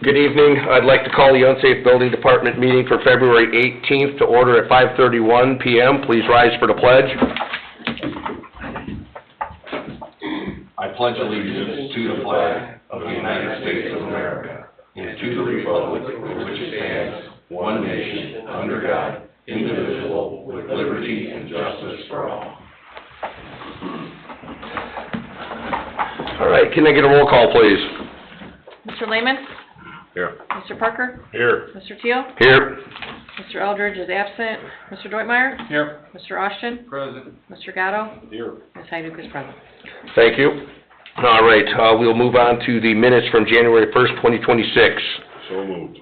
Good evening. I'd like to call the Unsafe Building Department meeting for February 18th to order at 5:31 p.m. Please rise for the pledge. I pledge allegiance to the flag of the United States of America and to the republic for which it stands, one nation, under God, indivisible, with liberty and justice for all. All right, can I get a roll call, please? Mr. Lehman? Here. Mr. Parker? Here. Mr. Teal? Here. Mr. Eldridge is absent. Mr. Deutmeyer? Here. Mr. Austin? Present. Mr. Gatto? Here. Ms. Hyduk is present. Thank you. All right, we'll move on to the minutes from January 1st, 2026. So moved.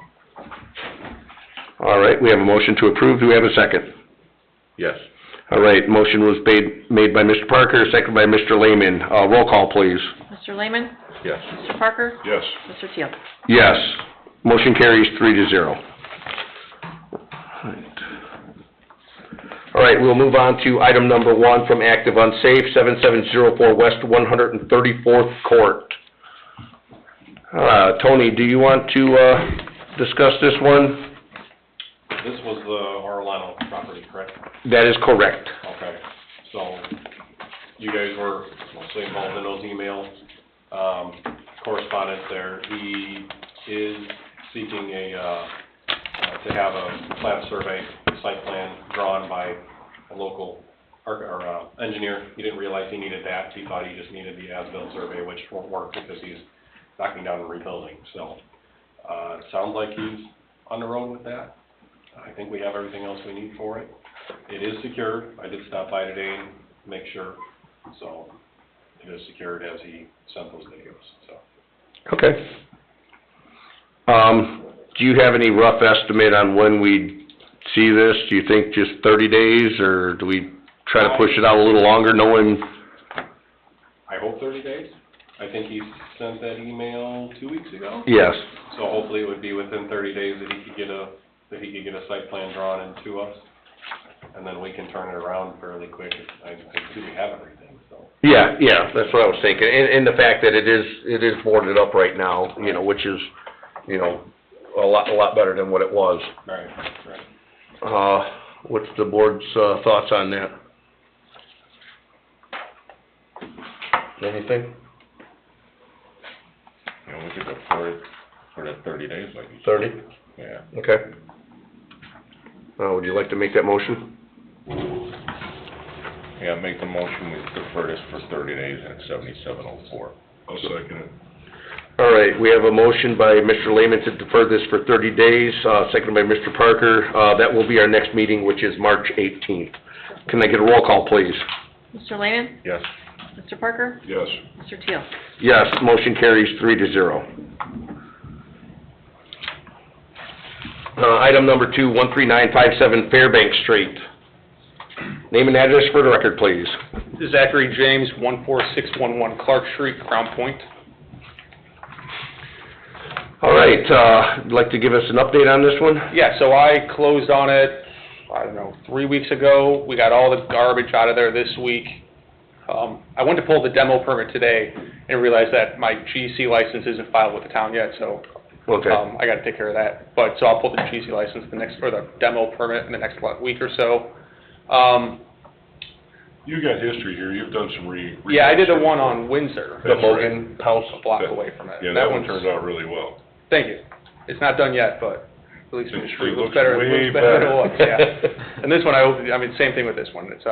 All right, we have a motion to approve. Do we have a second? Yes. All right, motion was made by Mr. Parker, seconded by Mr. Lehman. Roll call, please. Mr. Lehman? Yes. Mr. Parker? Yes. Mr. Teal? Yes. Motion carries 3-0. All right, we'll move on to item number 1 from Active Unsafe, 7704 West 134th Court. Tony, do you want to discuss this one? This was the Orlando property, correct? That is correct. Okay, so you guys were mostly involved in those emails, correspondence there. He is seeking to have a plat survey, site plan drawn by a local engineer. He didn't realize he needed that. He thought he just needed the as-built survey, which won't work because he's knocking down and rebuilding. So it sounds like he's on the road with that. I think we have everything else we need for it. It is secured. I did stop by today and make sure. So it is secured as he sent those videos. So. Okay. Do you have any rough estimate on when we see this? Do you think just 30 days, or do we try to push it out a little longer, knowing? I hope 30 days. I think he sent that email 2 weeks ago. Yes. So hopefully it would be within 30 days that he could get a site plan drawn into us, and then we can turn it around fairly quick. I think we have everything. So. Yeah, that's what I was thinking, and the fact that it is boarded up right now, which is, a lot better than what it was. Right. What's the board's thoughts on that? Anything? We could defer it for the 30 days, like you said. 30? Yeah. Okay. Would you like to make that motion? Yeah, make the motion, we defer this for 30 days and it's 7704. I'll second it. All right, we have a motion by Mr. Lehman to defer this for 30 days, seconded by Mr. Parker. That will be our next meeting, which is March 18th. Can I get a roll call, please? Mr. Lehman? Yes. Mr. Parker? Yes. Mr. Teal? Yes, motion carries 3-0. Item number 2, 13957 Fairbank Street. Name and address for the record, please. Zachary James, 14611 Clark Street, Crown Point. All right, you'd like to give us an update on this one? Yeah, so I closed on it, 3 weeks ago. We got all the garbage out of there this week. I went to pull the demo permit today and realized that my GC license isn't filed with the town yet, so okay. I got to take care of that. But so I'll pull the GC license or the demo permit in the next week or so. You got history here. You've done some yeah, I did the one on Windsor. The Logan House. A block away from it. Yeah, that one turned out really well. Thank you. It's not done yet, but at least It it looks better. way It looks better than better. it looks, yeah. And this one, same thing with this one. It's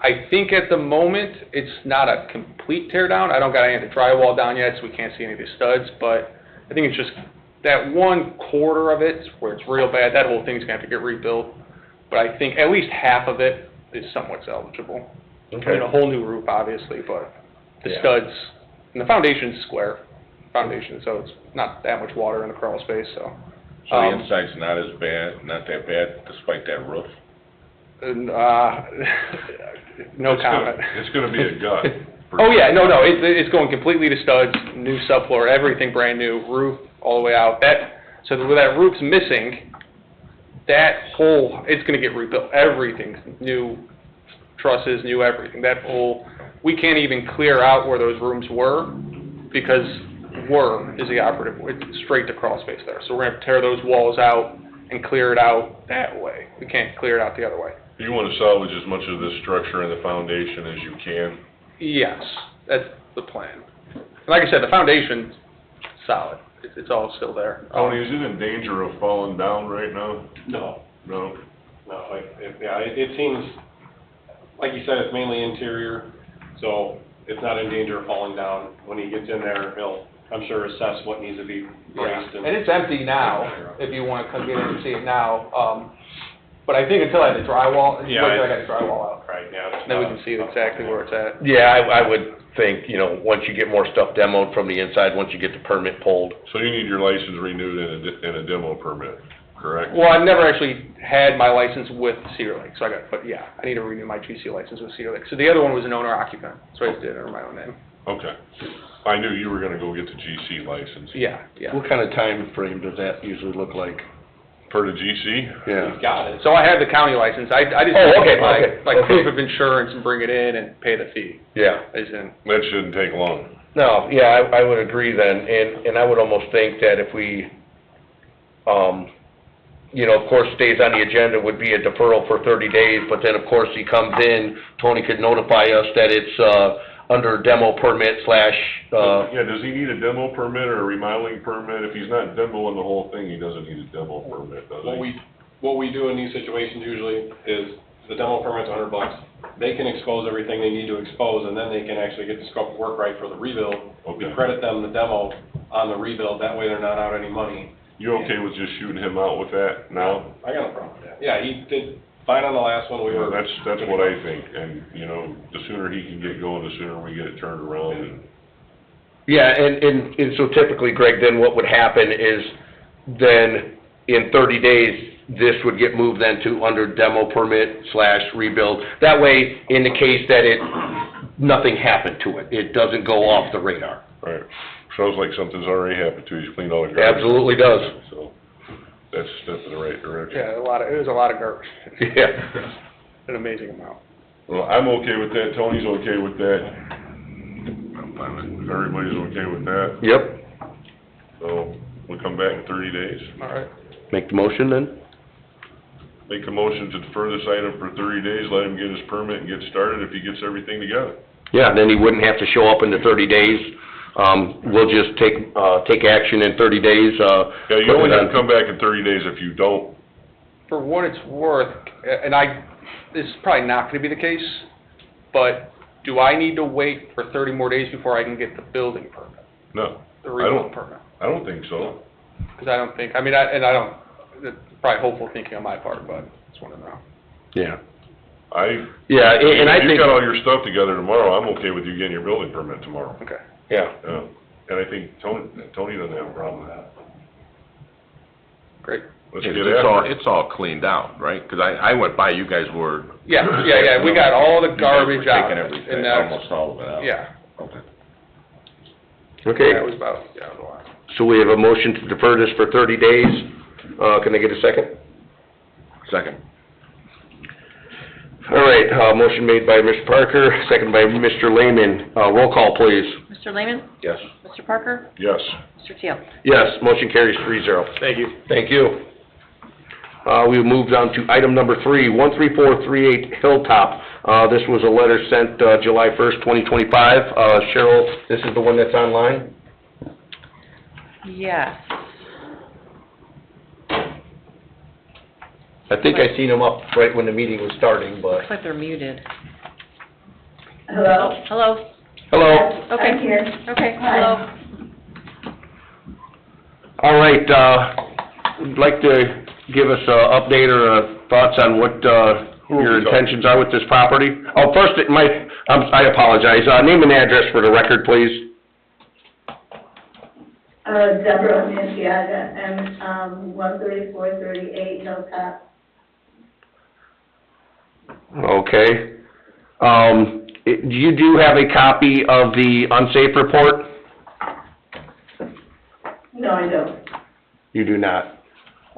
I think at the moment it's not a complete tear down. I don't got any of the drywall down yet, so we can't see any of the studs. But I think it's just that 1/4 of it where it's real bad. That whole thing's gonna have to get rebuilt. But I think at least half of it is somewhat salvageable. Okay. I mean, a whole new roof, obviously, but the Yeah. studs and the foundation's square foundation, so it's not that much water in the crawl space. So So the inside's not that bad, despite that roof? No comment. It's gonna be a gut. Oh yeah, no, it's going completely to studs, new subfloor, everything brand new, roof all the way out. So where that roof's missing, that whole, it's gonna get rebuilt, everything, new trusses, new everything. That whole, we can't even clear out where those rooms were because were is the operative, it's straight to crawl space there. So we're gonna have to tear those walls out and clear it out that way. We can't clear it out the other way. You wanna salvage as much of this structure and the foundation as you can. Yes, that's the plan. And like I said, the foundation's solid. It's all still there. Tony, is it in danger of falling down right now? No, No? no, it seems, like you said, it's mainly interior, so it's not in danger of falling down. When he gets in there, he'll, I'm sure, assess what needs to be Yeah, braced and it's empty now, if you wanna come get in and see it now. But I think until I have the drywall, Yeah, wait till I got the drywall out. Right, yeah. Then we can see exactly where it's at. Yeah, I would think, you know, once you get more stuff demoed from the inside, once you get the permit pulled. So you need your license renewed and a demo permit, correct? Well, I've never actually had my license with Cedar Lake, so but yeah, I need to renew my GC license with Cedar Lake. So the other one was an owner occupant, so I just did it under my own name. Okay. I knew you were gonna go get the GC license. Yeah, yeah. What kind of time frame does that usually look like? For the GC? Yeah. He's got it. So I have the county license. I just Oh, okay, get my, okay, like, okay. proof of insurance and bring it in and pay the fee. Yeah. I just didn't. That shouldn't take long. No, yeah, I would agree then, and I would almost think that if we, you know, of course, stays on the agenda would be a deferral for 30 days, but then, of course, he comes in, Tony could notify us that it's, under demo permit slash, Yeah, does he need a demo permit or a remodeling permit? If he's not demoing the whole thing, he doesn't need a demo permit, does he? What we do in these situations usually is the demo permit's $100. They can expose everything they need to expose, and then they can actually get the scope of work right for the rebuild. We Okay. credit them the demo on the rebuild, that way they're not out any money. You okay with just shooting him out with that now? I got no problem with that. Yeah, he did fine on the last one, we were. That's what I think, and, you know, the sooner he can get going, the sooner we get it turned around and. yeah, and so typically, Greg, then what would happen is, then in 30 days, this would get moved then to under demo permit slash rebuild. That way, in the case that nothing happened to it, it doesn't go off the radar. Right. Sounds like something's already happened to you. He's cleaned all the garbage. Absolutely does. So, that's a step in the right direction. Yeah, it was a lot of garbage. Yeah. An amazing amount. Well, I'm okay with that. Tony's okay with that. If everybody's okay with that, Yep. so we'll come back in 30 days. All right. Make the motion then? Make a motion to defer this item for 30 days, let him get his permit and get started if he gets everything together. Yeah, then he wouldn't have to show up in the 30 days. We'll just take action in 30 days, Yeah, you only have to come back in 30 days if you don't. For what it's worth, and this is probably not gonna be the case, but do I need to wait for 30 more days before I can get the building permit, No, the I rebuild don't. permit? I don't think so. Because I don't think, it's probably hopeful thinking on my part, but I just wanna know. yeah. Yeah, and I if think, you've got all your stuff together tomorrow, I'm okay with you getting your building permit tomorrow. Okay. yeah. Yeah, and I think Tony doesn't have a problem with that. Great. Let's get It's all, after it. it's all cleaned out, right? Because I went by, you guys were. Yeah, we got all the You guys were garbage out. taking everything, and that's- almost all of it out. Yeah. Okay. Okay, That was about, it was a lot. so we have a motion to defer this for 30 days. Can I get a second? Second. All right, motion made by Mr. Parker, seconded by Mr. Lehman. Roll call, please. Mr. Lehman? Yes. Mr. Parker? Yes. Mr. Teal? Yes, motion carries 3-0. Thank you. Thank you. We move on to item number 3, 13438 Hilltop. This was a letter sent July 1st, 2025. Cheryl, this is the one that's online? Yes. I think I seen them up right when the meeting was starting, but... Looks like they're muted. Hello? Hello? Hello? Okay. I'm here. Okay, Hi. hello. All right, would like to give us an update or thoughts on what your intentions are with this property? Oh, first, I apologize. Name and address for the record, please. Deborah Minciaga, and 13438 Hilltop. Okay. You do have a copy of the Unsafe report? No, I don't. You do not.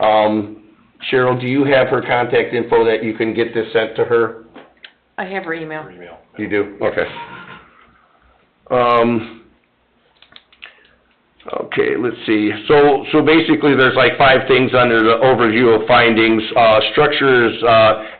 Cheryl, do you have her contact info that you can get this sent to her? I have her email. Her email. You do? Okay. Okay, let's see. So basically, there's like 5 things under the overview of findings. Structures,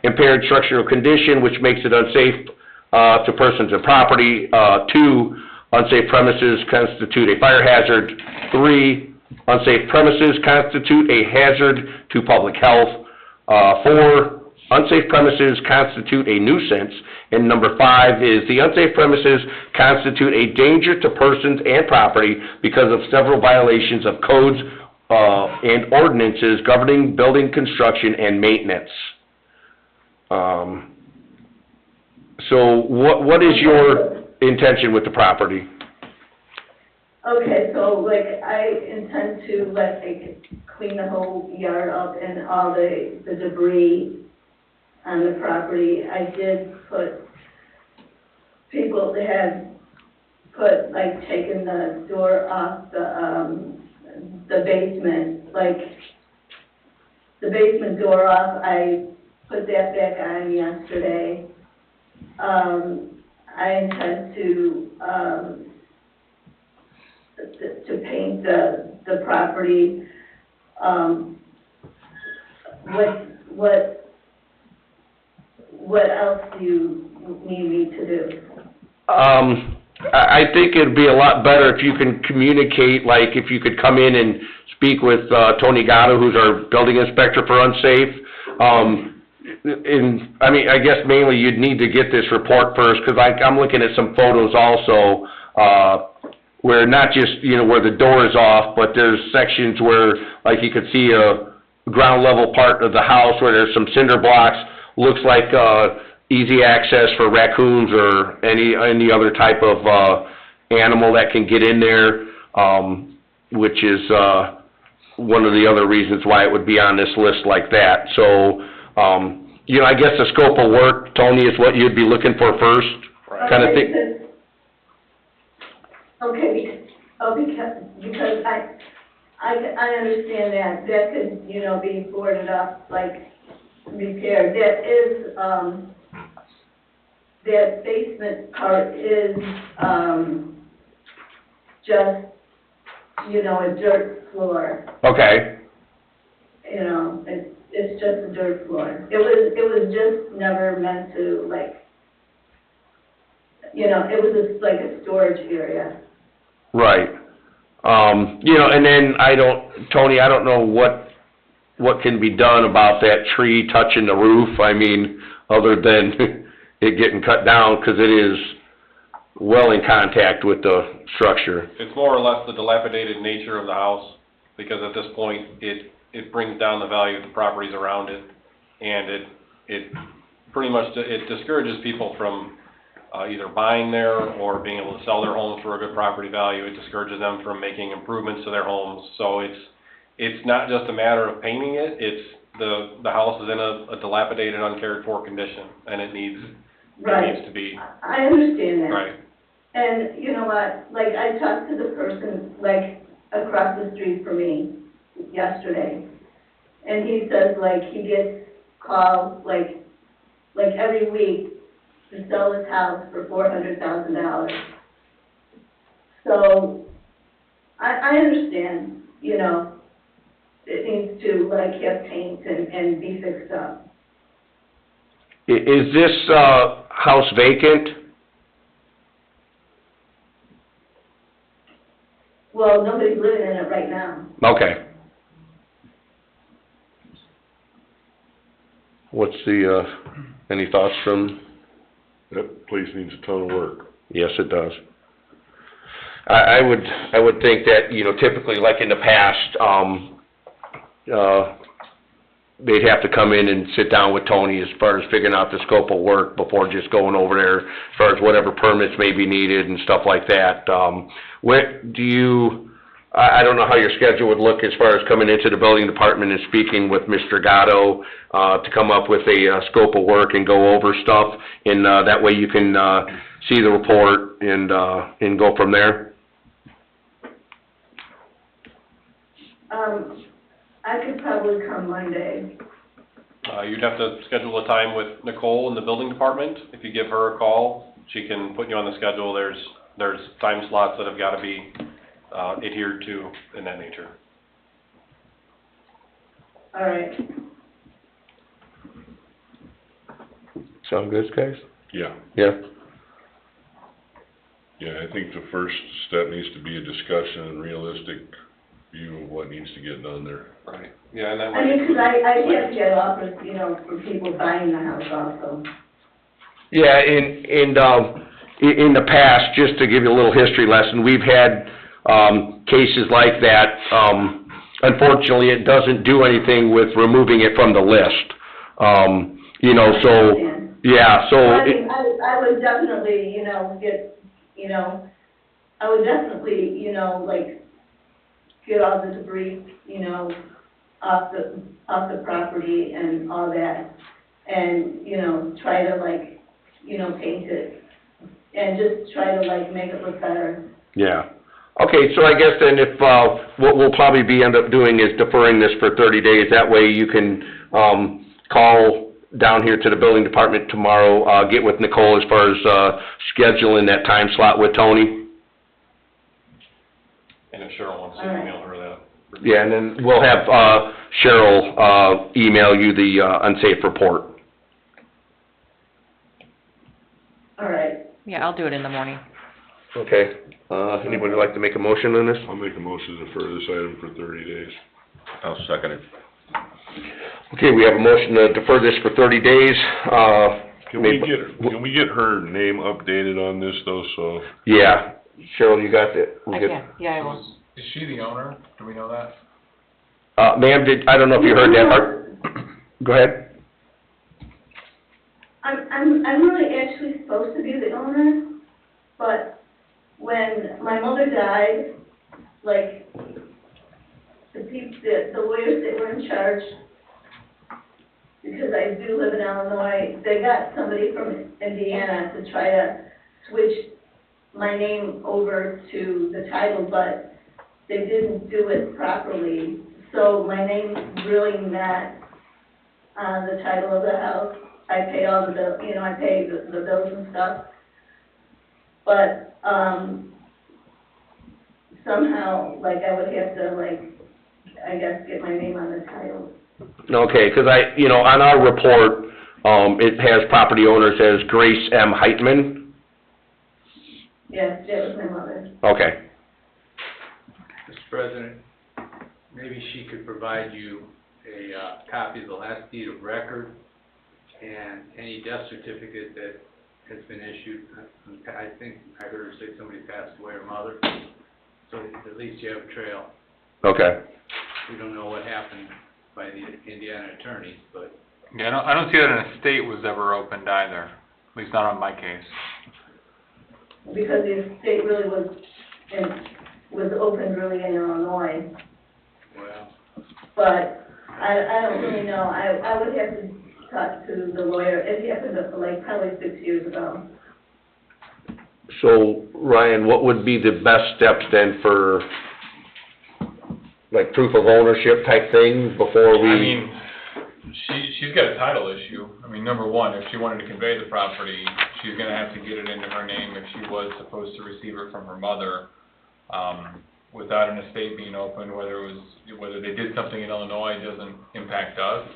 impaired structural condition, which makes it unsafe, to persons and property. 2, unsafe premises constitute a fire hazard. 3, unsafe premises constitute a hazard to public health. 4, unsafe premises constitute a nuisance. And number 5 is the unsafe premises constitute a danger to persons and property because of several violations of codes and ordinances governing building construction and maintenance. So what is your intention with the property? Okay, so like I intend to clean the whole yard up and all the debris on the property. I did put, people had put, like, taken the door off the basement, like, the basement door off. I put that back on yesterday. I intend to paint the property. What else do you need me to do? I think it'd be a lot better if you can communicate, like, if you could come in and speak with, Tony Gatto, who's our building inspector for Unsafe. And, I mean, I guess mainly you'd need to get this report first, because I'm looking at some photos also, where not just, you know, where the door is off, but there's sections where, like, you could see a ground level part of the house where there's some cinder blocks. Looks like, easy access for raccoons or any other type of, animal that can get in there, which is, one of the other reasons why it would be on this list like that. So, you know, I guess the scope of work, Tony, is what you'd be looking for first, kind of thing. Okay, because I understand that could, you know, be boarded up, like, repaired. That is, that basement part is, just, you know, a dirt floor. Okay, You know, it's just a dirt floor. It was just never meant to, like, you know, it was just like a storage area. right. You know, and then Tony, I don't know what can be done about that tree touching the roof. I mean, other than it getting cut down, because it is well in contact with the structure. It's more or less the dilapidated nature of the house, because at this point, it brings down the value of the properties around it, and it pretty much, it discourages people from either buying there or being able to sell their homes for a good property value. It discourages them from making improvements to their homes. So it's not just a matter of painting it, it's the house is in a dilapidated, uncared for condition, and it needs to be. I understand that. Right. And you know what, like, I talked to the person, like, across the street from me yesterday, and he says, like, he gets calls, like every week to sell his house for $400,000. So, I understand, you know, it needs to, like, have paint and be fixed up. Is this, house vacant? Well, nobody's living in it right now. Okay. What's the, any thoughts from? That place needs a ton of work. Yes, it does. I would think that, you know, typically, like in the past, they'd have to come in and sit down with Tony as far as figuring out the scope of work before just going over there, as far as whatever permits may be needed and stuff like that. I don't know how your schedule would look as far as coming into the building department and speaking with Mr. Gatto, to come up with a, scope of work and go over stuff, and, that way you can, see the report and go from there? I could probably come Monday. You'd have to schedule a time with Nicole in the building department. If you give her a call, she can put you on the schedule. There's time slots that have got to be adhered to in that nature. All right. Sound good, guys? Yeah, Yeah. yeah, I think the first step needs to be a discussion and realistic view of what needs to get done there. Right. Yeah, and that I might mean, 'cause include. I have to get offers, you know, for people buying the house also. Yeah, in the past, just to give you a little history lesson, we've had, cases like that. Unfortunately, it doesn't do anything with removing it from the list. You know, I so, understand. yeah, so. Well, I it- mean, I would definitely, you know, I would definitely, you know, like, get all the debris, you know, off the property and all that. And, you know, try to like, you know, paint it. And just try to like make it look better. Yeah. Okay, so I guess then if, what we'll probably end up doing is deferring this for 30 days. That way you can, call down here to the building department tomorrow, get with Nicole as far as, scheduling that time slot with Tony. And if Cheryl wants to All right. email her that. Yeah, and then we'll have, Cheryl, email you the, unsafe report. All right. Yeah, I'll do it in the morning. Okay, anybody like to make a motion on this? I'll make a motion to defer this item for 30 days. I'll second it. Okay, we have a motion to defer this for 30 days, Can we get her name updated on this though, so? Yeah, Cheryl, you got that? I can, yeah, I will. Is she the owner? Do we know that? Ma'am, I don't know if you heard that part. Go ahead. I'm really actually supposed to be the owner, but when my mother died, like, the lawyers that were in charge, because I do live in Illinois, they got somebody from Indiana to try to switch my name over to the title, but they didn't do it properly. So my name's really not on the title of the house. I pay all the bills, you know, I pay the bills and stuff. But, somehow, like, I would have to, like, I guess, get my name on the title. Okay, because on our report, it has property owners as Grace M. Heitman. Yes, that was my mother. Okay. Mr. President, maybe she could provide you a copy of the last deed of record and any death certificate that has been issued. I think I heard her say somebody passed away, her mother, so at least you have a trail. Okay. We don't know what happened by the Indiana attorneys, but Yeah, I don't see that an estate was ever opened either, at least not on my case. Because the estate really was opened really in Illinois. well, But I don't really know. I would have to talk to the lawyer. It happened like probably 6 years ago. So, Ryan, what would be the best steps then for, like, proof of ownership type thing before we? I mean, she's got a title issue. I mean, number one, if she wanted to convey the property, she's gonna have to get it into her name if she was supposed to receive it from her mother. Without an estate being opened, whether they did something in Illinois doesn't impact us.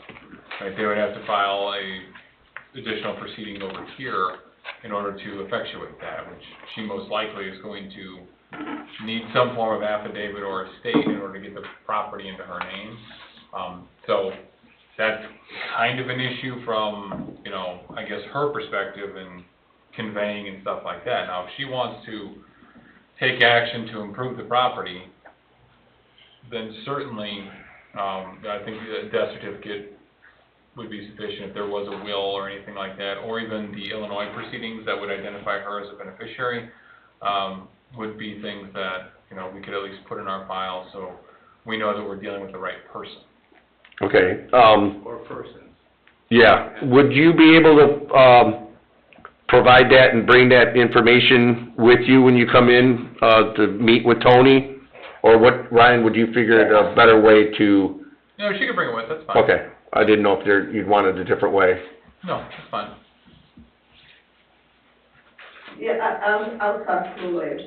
Right, they would have to file a additional proceeding over here in order to effectuate that, which she most likely is going to need some form of affidavit or estate in order to get the property into her name. So that's kind of an issue from, I guess her perspective and conveying and stuff like that. Now, if she wants to take action to improve the property, then certainly, I think the death certificate would be sufficient if there was a will or anything like that, or even the Illinois proceedings that would identify her as a beneficiary, would be things that, we could at least put in our file so we know that we're dealing with the right person. Okay, or persons. yeah, would you be able to, provide that and bring that information with you when you come in, to meet with Tony? Or what, Ryan, would you figure it a better way to? No, she can bring it with, that's fine. Okay, I didn't know if you'd wanted a different way. No, that's fine. Yeah, I'll talk to the lawyers.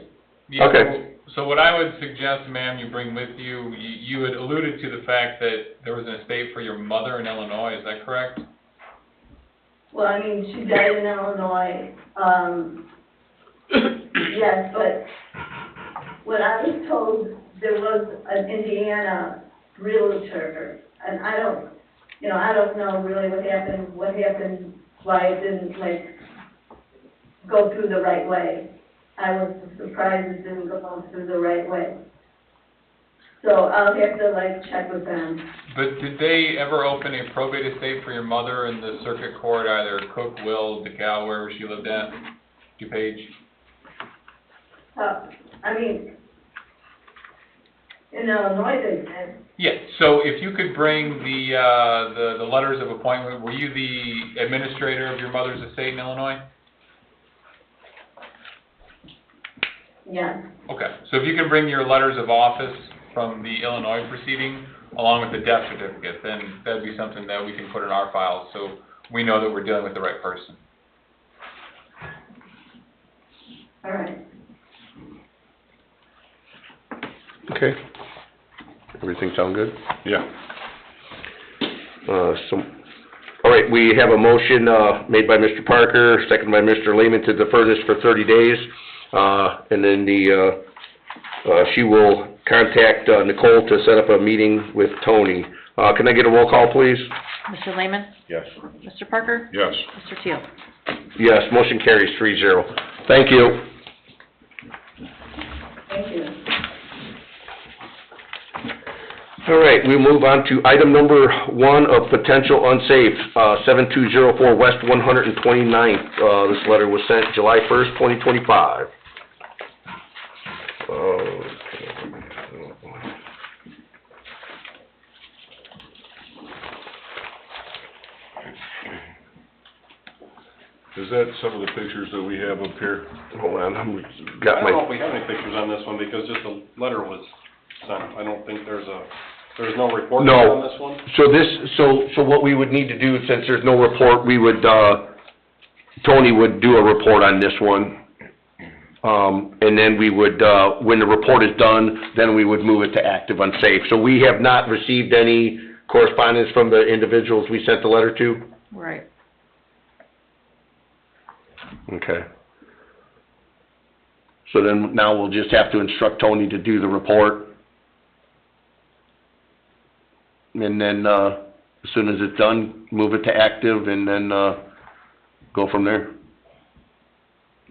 Yeah, Okay. So what I would suggest, ma'am, you bring with you, you had alluded to the fact that there was an estate for your mother in Illinois, is that correct? Well, I mean, she died in Illinois, yes, but what I was told, there was an Indiana realtor, and I don't know really what happened, why it didn't, like, go through the right way. I was surprised it didn't go through the right way. So I'll have to, like, check with them. But did they ever open a probate estate for your mother in the circuit court, either Cook, Will, DeKalb, wherever she lived at, DuPage? I mean, in Illinois they did. Yeah, so if you could bring the letters of appointment, were you the administrator of your mother's estate in Illinois? Yeah. Okay, so if you can bring your letters of office from the Illinois proceeding, along with the death certificate, then that'd be something that we can put in our files, so we know that we're dealing with the right person. All right. Okay. Everything sound good? Yeah. All right, we have a motion, made by Mr. Parker, seconded by Mr. Lehman to defer this for 30 days. And then she will contact Nicole to set up a meeting with Tony. Can I get a roll call, please? Mr. Lehman? Yes. Mr. Parker? Yes. Mr. Teal? Yes, motion carries 3-0. Thank you. Thank you. All right, we'll move on to item number 1 of potential unsafe, 7204 West 129th. This letter was sent July 1st, 2025. Is that some of the pictures that we have up here? Hold on, I got don't know my, if we have any pictures on this one, because just a letter was sent. I don't think there's no report No. on this one. so what we would need to do, since there's no report, we would, Tony would do a report on this one. And then we would, when the report is done, then we would move it to active unsafe. So we have not received any correspondence from the individuals we sent the letter to? Right. Okay. So then now we'll just have to instruct Tony to do the report. And then, as soon as it's done, move it to active and then, go from there.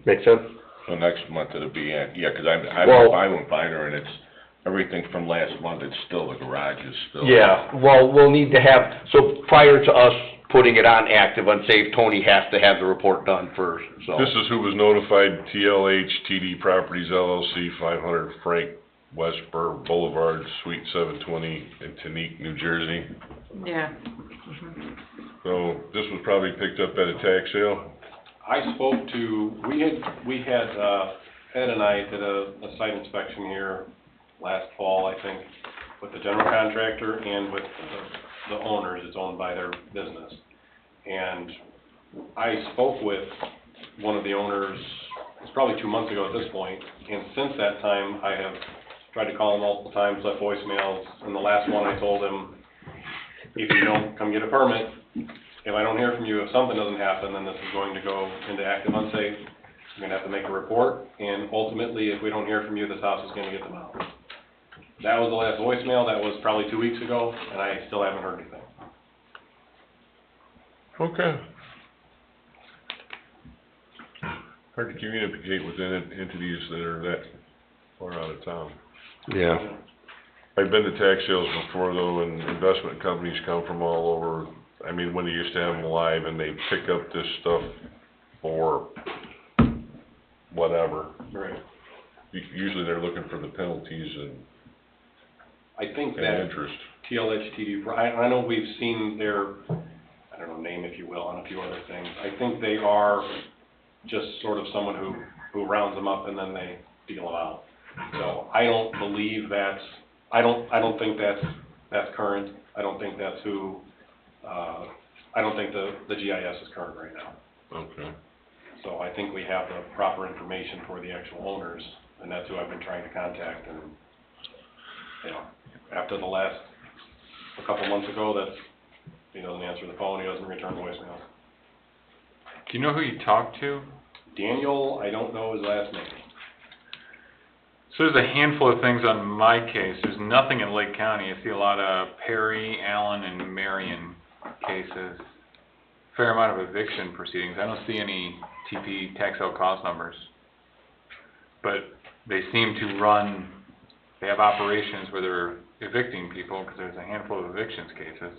Make sense? So next month it'll be, yeah, 'cause Well- I went by there and it's, everything from last month, it's still, the garage is still. Yeah, well, we'll need to have, so prior to us putting it on active unsafe, Tony has to have the report done first, so. This is who was notified, TLH TD Properties LLC, 500 Frank Westburg Boulevard, Suite 720 in Teaneck, New Jersey. Yeah. So this was probably picked up at a tax sale? I spoke to, we had, Ed and I did a site inspection here last fall, I think, with the general contractor and with the owners. It's owned by their business. And I spoke with one of the owners, it's probably 2 months ago at this point, and since that time, I have tried to call him multiple times, left voicemails, and the last one I told him, if you don't come get a permit, if I don't hear from you, if something doesn't happen, then this is going to go into active unsafe. I'm gonna have to make a report, and ultimately, if we don't hear from you, this house is gonna get demolished. That was the last voicemail. That was probably 2 weeks ago, and I still haven't heard anything. Okay. Hard to communicate with entities that are that far out of town. Yeah. I've been to tax sales before though, and investment companies come from all over. I mean, when they used to have them live and they pick up this stuff for whatever. Right. Usually they're looking for the penalties I think and that interest. TLHTD, I know we've seen their, I don't know, name if you will, on a few other things. I think they are just sort of someone who rounds them up and then they deal them out. So I don't believe that's, I don't think that's current. I don't think that's who, I don't think the GIS is current right now. Okay. So I think we have the proper information for the actual owners and that's who I've been trying to contact, and, you know, after a couple months ago, he doesn't answer the phone, he doesn't return voicemails. Do you know who you talked to? Daniel, I don't know his last name. So there's a handful of things on my case. There's nothing in Lake County. I see a lot of Perry, Allen, and Marion cases. Fair amount of eviction proceedings. I don't see any TP tax sale cause numbers. But they seem to they have operations where they're evicting people because there's a handful of evictions cases.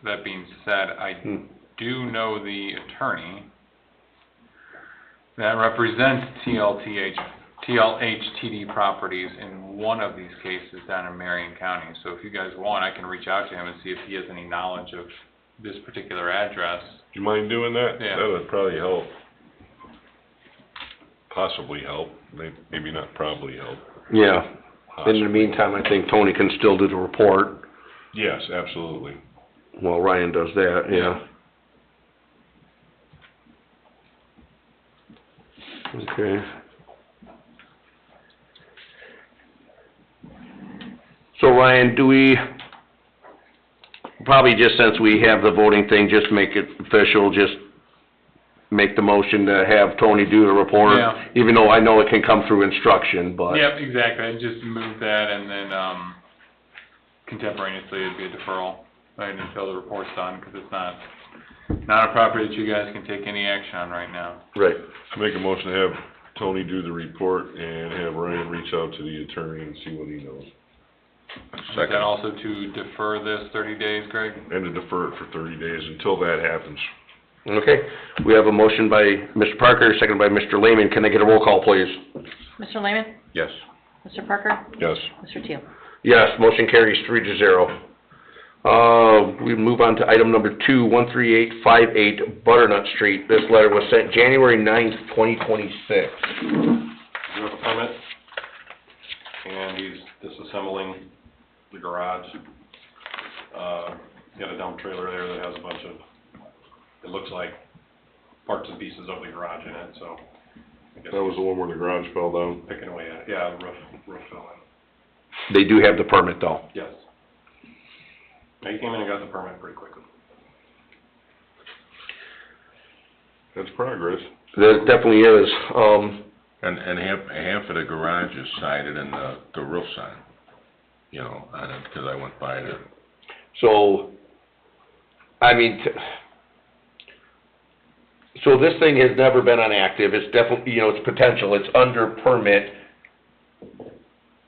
That being said, I do know the attorney that represents TLHTD properties in one of these cases down in Marion County. So if you guys want, I can reach out to him and see if he has any knowledge of this particular address. Do you mind doing that? Yeah. That would probably help. Possibly help, maybe not probably help. Yeah. Possibly. In the meantime, I think Tony can still do the report. Yes, absolutely. Well, Ryan does that, yeah. Okay. So Ryan, do we, probably just since we have the voting thing, just make it official, just make the motion to have Tony do the report? Yeah. Even though I know it can come through instruction, but. Yep, exactly. I just move that and then contemporaneously it'd be a deferral right until the report's done because it's not a property that you guys can take any action on right now. Right. I make a motion to have Tony do the report and have Ryan reach out to the attorney and see what he knows. Is that also to defer this 30 days, Greg? And to defer it for 30 days until that happens. Okay, we have a motion by Mr. Parker, seconded by Mr. Lehman. Can I get a roll call, please? Mr. Lehman? Yes. Mr. Parker? Yes. Mr. Teal? Yes, motion carries 3-0. We move on to item number 2, 13858 Butternut Street. This letter was sent January 9th, 2026. You have a permit, and he's disassembling the garage. Got a dump trailer there that has a bunch of, it looks like parts and pieces of the garage in it, so. I guess That was the one where the garage fell down. picking away at it. Yeah, the roof fell in. They do have the permit, though. Yes. He came in and got the permit pretty quickly. That's progress. That definitely is. And half of the garage is sided and the roof's on, you know, on it, because I went by there. So, I mean, so this thing has never been on active. It's definitely, you know, it's potential. It's under permit.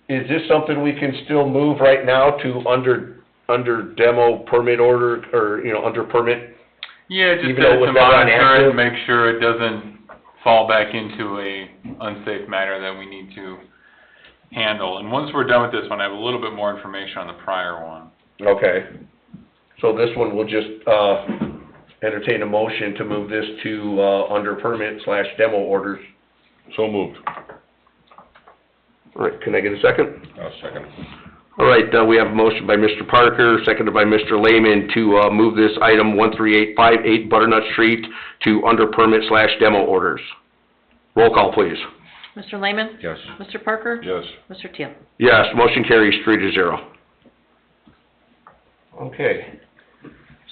Is this something we can still move right now to under demo permit order, or, you know, under permit? Yeah, just Even though it was to never on monitor it active? and make sure it doesn't fall back into a unsafe matter that we need to handle. And once we're done with this one, I have a little bit more information on the prior one. Okay. So this one will just, entertain a motion to move this to, under permit / demo orders. So moved. All right, can I get a second? I'll second. All right, we have a motion by Mr. Parker, seconded by Mr. Lehman to, move this item 13858 Butternut Street to under permit / demo orders. Roll call, please. Mr. Lehman? Yes. Mr. Parker? Yes. Mr. Teal? Yes, motion carries 3-0. Okay.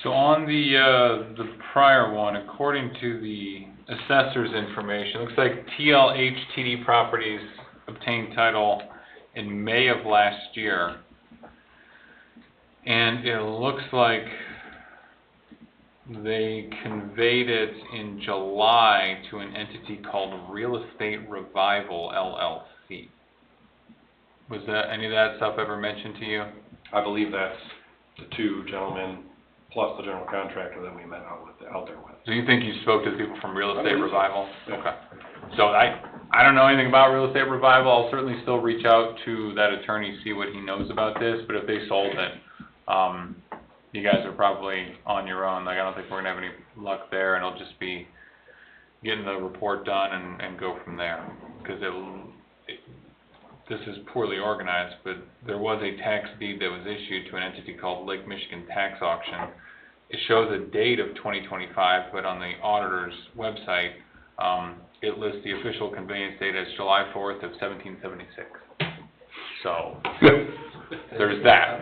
So on the prior one, according to the assessor's information, it looks like TLHTD Properties obtained title in May of last year. And it looks like they conveyed it in July to an entity called Real Estate Revival LLC. Was that, any of that stuff ever mentioned to you? I believe that's the two gentlemen plus the general contractor that we met out there with. So you think you spoke to the people from Real Estate believe so. Revival? Yeah. Okay. So I don't know anything about Real Estate Revival. I'll certainly still reach out to that attorney, see what he knows about this, but if they sold it, you guys are probably on your own. Like, I don't think we're gonna have any luck there, and it'll just be getting the report done and go from there. Because this is poorly organized, but there was a tax deed that was issued to an entity called Lake Michigan Tax Auction. It shows a date of 2025, but on the auditor's website, It lists the official conveyance date as July 4th of 1776. So, there's that.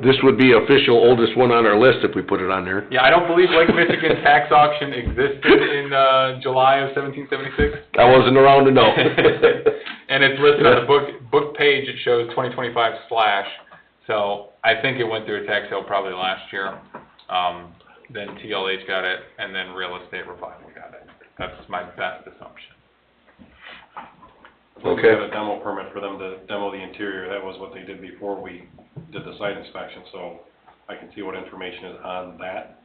This would be official oldest one on our list if we put it on there. Yeah, I don't believe Lake Michigan tax auction existed in July of 1776. I wasn't around to know. And it's listed on the book page, it shows 2025 /. So I think it went through a tax sale probably last year. Then TLH got it, and then Real Estate Revival got it. That's my best assumption. We Okay. got a demo permit for them to demo the interior. That was what they did before we did the site inspection, so I can see what information is on that.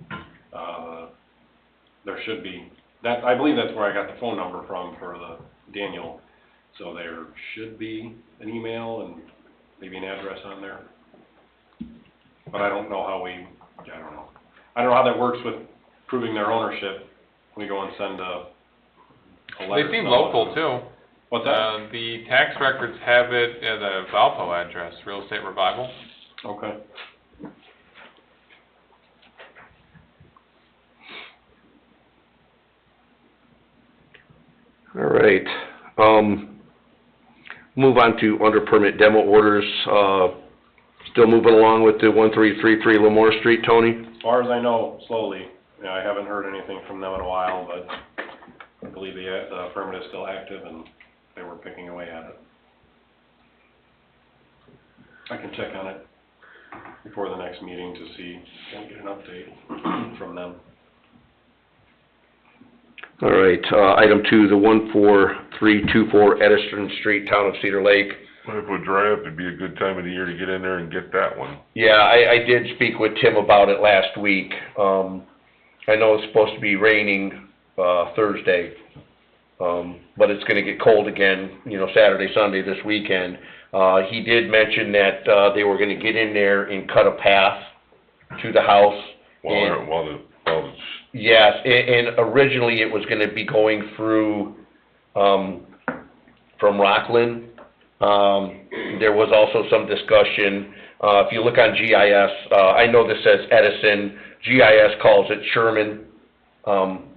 There should be, I believe that's where I got the phone number from for the Daniel. So there should be an email and maybe an address on there. But I don't know how I don't know. I don't know how that works with proving their ownership. We go and send a letter. They seem local too. What's that? The tax records have it at a Valpo address, Real Estate Revival. Okay. All right, move on to under permit demo orders, still moving along with the 1333 Lemoore Street, Tony? As far as I know, slowly. Yeah, I haven't heard anything from them in a while, but I believe the permit is still active and they were picking away at it. I can check on it before the next meeting to see, and get an update from them. All right, item 2, the 14324 Edison Street, Town of Cedar Lake. Well, if it would dry up, it'd be a good time of the year to get in there and get that one. Yeah, I did speak with Tim about it last week. I know it's supposed to be raining, Thursday, but it's gonna get cold again, Saturday, Sunday, this weekend. He did mention that, they were gonna get in there and cut a path to the house. Yes, and originally it was gonna be going through, from Rockland. There was also some discussion, if you look on GIS, I know this says Edison, GIS calls it Sherman,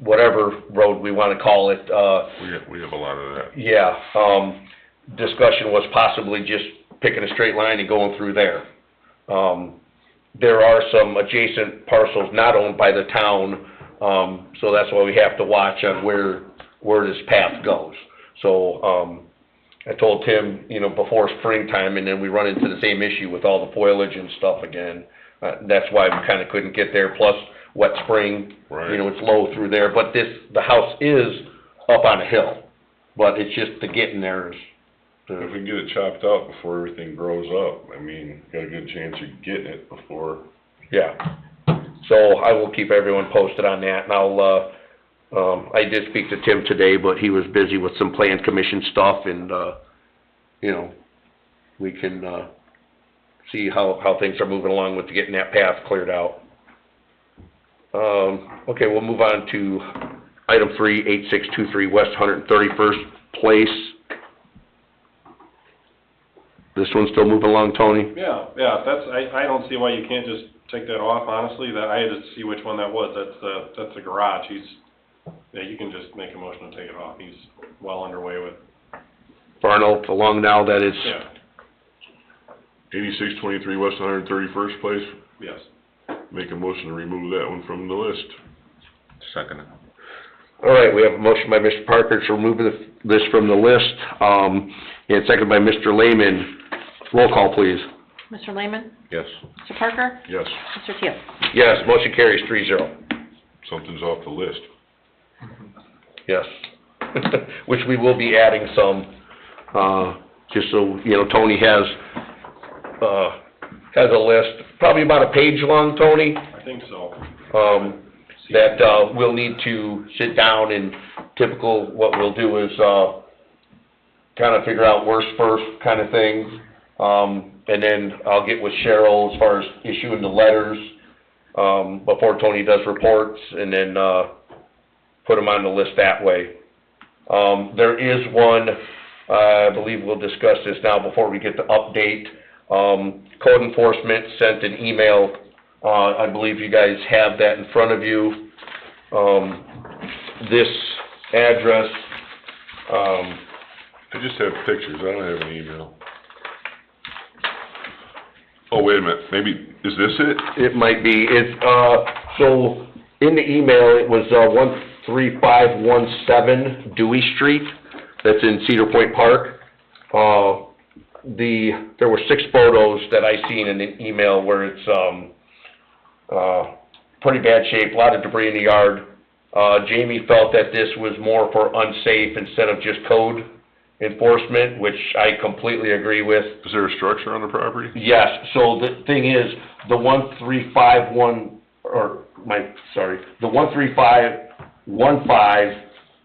whatever road we wanna call it, We have a lot of that. yeah, discussion was possibly just picking a straight line and going through there. There are some adjacent parcels not owned by the town, so that's why we have to watch on where this path goes. So, I told Tim, before springtime, and then we run into the same issue with all the foliage and stuff again. That's why we kinda couldn't get there, plus wet spring. Right. It's low through there, but the house is up on a hill, but it's just the getting there is. If we can get it chopped out before everything grows up, got a good chance of getting it before. Yeah, so I will keep everyone posted on that, and I'll, I did speak to Tim today, but he was busy with some plan commission stuff, and, we can, see how things are moving along with getting that path cleared out. Okay, we'll move on to item 3, 8623 West 131st Place. This one's still moving along, Tony? Yeah, I don't see why you can't just take that off, honestly. I had to see which one that was. That's the garage. You can just make a motion to take it off. He's well underway with. Far enough along now that it's. Yeah. 8623 West 131st Place, Yes. make a motion to remove that one from the list. Second. All right, we have a motion by Mr. Parker to remove this from the list, and second by Mr. Lehman. Roll call, please. Mr. Lehman? Yes. Mr. Parker? Yes, Mr. Teal? Yes, motion carries 3-0. something's off the list. Yes. Which we will be adding some, just so, Tony has a list, probably about a page long, Tony, I think so. that, we'll need to sit down and typical, what we'll do is, kinda figure out worst first kinda thing. And then I'll get with Cheryl as far as issuing the letters, before Tony does reports, and then, put them on the list that way. There is one, I believe we'll discuss this now before we get the update. Code enforcement sent an email, I believe you guys have that in front of you. This address, I just have pictures, I don't have an email. Oh, wait a minute, maybe, is this it? it might be, so, in the email, it was, 13517 Dewey Street, that's in Cedar Point Park. There were 6 photos that I seen in the email where it's, pretty bad shape, a lot of debris in the yard. Jamie felt that this was more for unsafe instead of just code enforcement, which I completely agree with. Is there a structure on the property? Yes, so the thing is, the 13515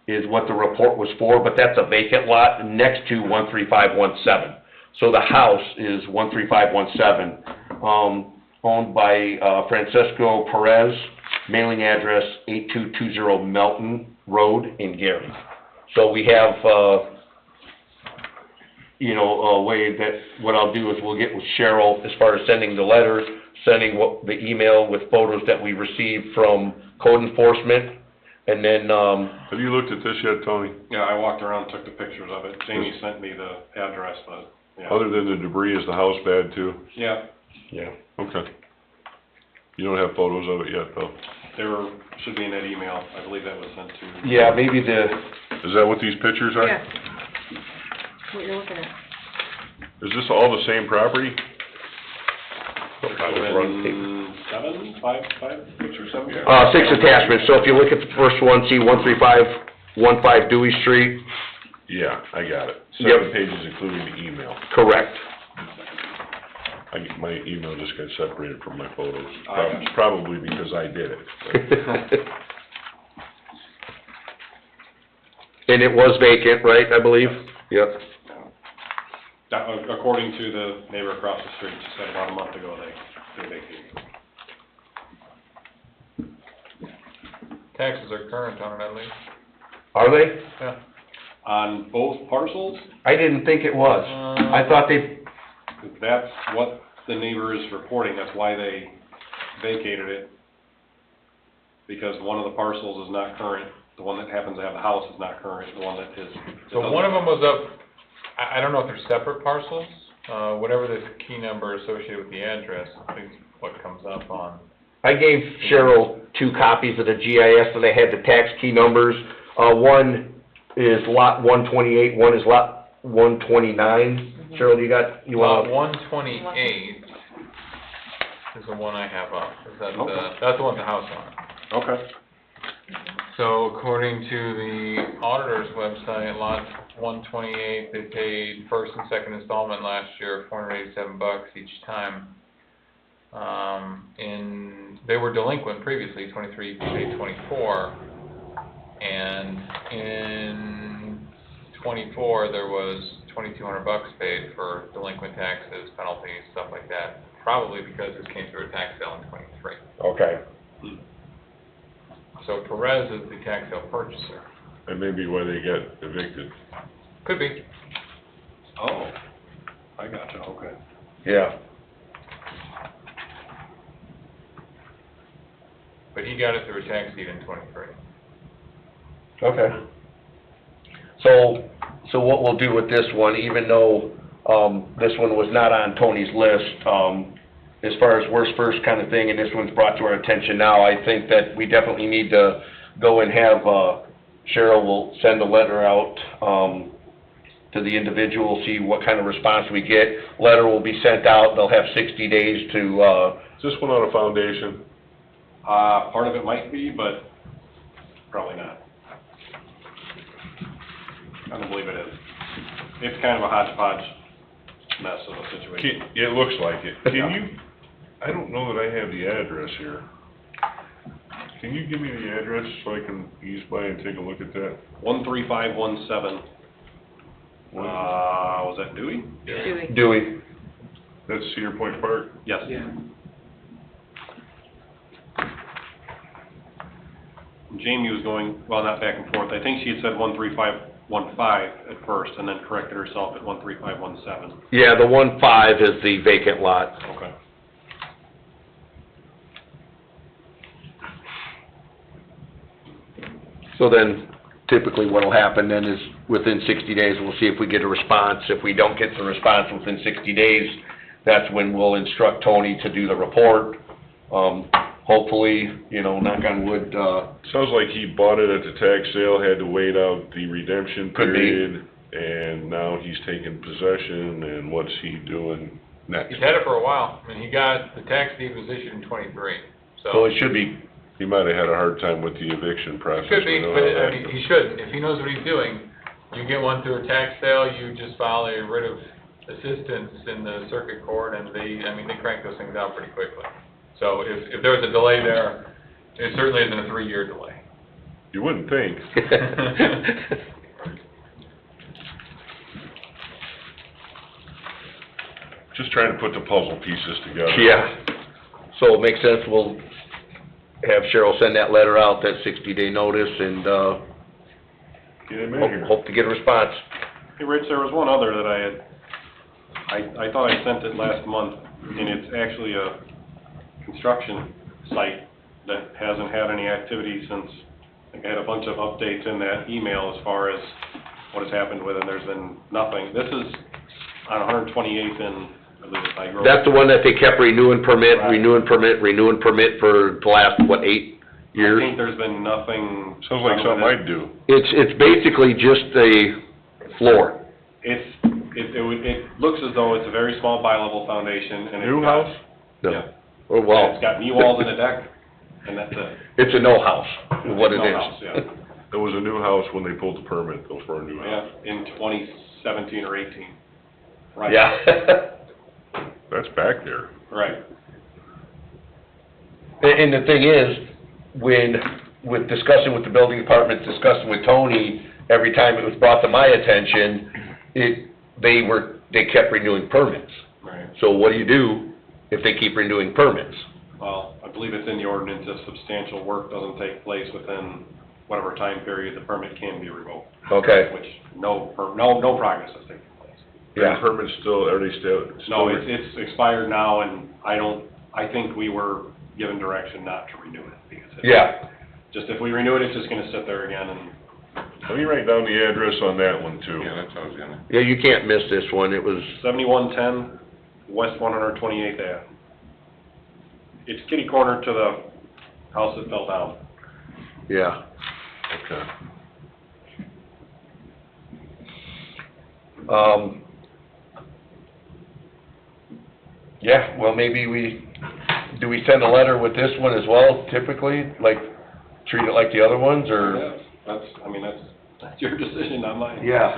is what the report was for, but that's a vacant lot next to 13517. So the house is 13517, owned by, Francisco Perez, mailing address 8220 Melton Road in Gary. So we have, a way that, what I'll do is we'll get with Cheryl as far as sending the letter, sending the email with photos that we received from code enforcement, and then, Have you looked at this yet, Tony? Yeah, I walked around and took the pictures of it. Jamie sent me the address, but, yeah. Other than the debris, is the house bad too? Yeah, yeah. Okay. You don't have photos of it yet, though? there should be in that email. I believe that was sent to. Yeah, maybe Is that what these pictures are? Yeah. What you're looking at. Is this all the same property? Five pictures, 7? 6 attachments, so if you look at the first one, see 13515 Dewey Street, Yeah, I got it. Yep. 7 pages including the email. correct. My email just got separated from my photos, I got you. probably because I did it. And it was vacant, right, I believe? Yep. That, according to the neighbor across the street, she said about a month ago they vacated. Taxes are current on it at least. Are they? Yeah. On both parcels, I didn't think it was. I thought they, that's what the neighbor is reporting, that's why they vacated it. Because one of the parcels is not current, the one that happens to have the house is not current, the one that is. So one of them was up, I don't know if they're separate parcels, whatever the key number associated with the address, I think is what comes up on. I gave Cheryl 2 copies of the GIS, so they had the tax key numbers. One is lot 128, one is lot 129. Cheryl, you Lot want? 128 is the one I have up, is that Okay. that's the one with the house on it. Okay. So according to the auditor's website, lot 128, they paid first and second installment last year, $487 each time. They were delinquent previously, 23 paid 24, and in 24 there was $2,200 paid for delinquent taxes, penalties, stuff like that. Probably because this came through a tax sale in 23. Okay. So Perez is the tax sale purchaser. That may be why they got evicted. Could be. Oh, I gotcha, okay. Yeah. But he got it through a tax deed in 23. Okay. So what we'll do with this one, even though, this one was not on Tony's list, as far as worst first kind of thing, and this one's brought to our attention now, I think that we definitely need to go and have, Cheryl will send a letter out, to the individual, see what kind of response we get. Letter will be sent out, they'll have 60 days to, Is this one on a foundation? Part of it might be, but probably not. I don't believe it is. It's kind of a hodgepodge mess of a situation. It looks like it. Can you, I don't know that I have the address here. Can you give me the address so I can ease by and take a look at that? 13517. Was that Dewey? Dewey. Dewey. That's Cedar Point Park? Yes. Jamie was going, well, not back and forth. I think she had said 13515 at first, and then corrected herself at 13517. Yeah, the 1-5 is the vacant lot. Okay. So then, typically what'll happen then is within 60 days, we'll see if we get a response. If we don't get the response within 60 days, that's when we'll instruct Tony to do the report. Hopefully, you know, knock on wood, Sounds like he bought it at the tax sale, had to wait out the redemption Could be. period, and now he's taking possession, and what's he doing next? He's had it for a while. I mean, he got, the tax deed was issued in '23, so so. it should be, He might have had a hard time with the eviction process. Could be, we know but how I mean, he shouldn't. If he knows what he's doing, you get one through a tax sale, you just file a writ of assistance in the circuit court, and they crank those things out pretty quickly. So if there was a delay there, it certainly isn't a 3-year delay. You wouldn't think. Just trying to put the puzzle pieces together. yeah. So it makes sense, we'll have Cheryl send that letter out, that 60-day notice, and, Get him in here. hope to get a response. Hey, Rich, there was one other that I thought I sent it last month, and it's actually a construction site that hasn't had any activity since, I think I had a bunch of updates in that email as far as what has happened with it, there's been nothing. This is on 128th and, I believe it's High Grove. That's the one that they kept renewing permit, Right. renewing permit for the last, what, 8 years? I think there's been nothing. Sounds like something I'd do. It's basically just a floor. It looks as though it's a very small bi-level foundation, and it's New got- house? No. Yeah. Or, And well, it's got knee walls and a deck, and that's it. it's a no house, is what it No is. house, yeah. It was a new house when they pulled the permit, though, for a new Yeah, house. in 2017 or 18. Right. Yeah. That's back there. Right. And the thing is, with discussing with the building department, discussing with Tony, every time it was brought to my attention, they kept renewing permits. Right. So what do you do if they keep renewing permits? Well, I believe it's in the ordinance, if substantial work doesn't take place within whatever time period, the permit can be revoked. Okay. Which, no progress has taken place. Yeah. The permit's still, are they still? No, it's expired now, and I think we were given direction not to renew it, because Yeah. just if we renew it, it's just gonna sit there again, and Let me write down the address on that one, too. Yeah, that's what I was gonna. Yeah, you can't miss this one. It was, 7110 West 128th Ave. It's kitty corner to the house that fell down. yeah. Okay. Yeah, well, maybe do we send a letter with this one as well, typically? Like, treat it like the other ones, or? Yeah, that's your decision, not mine. Yeah.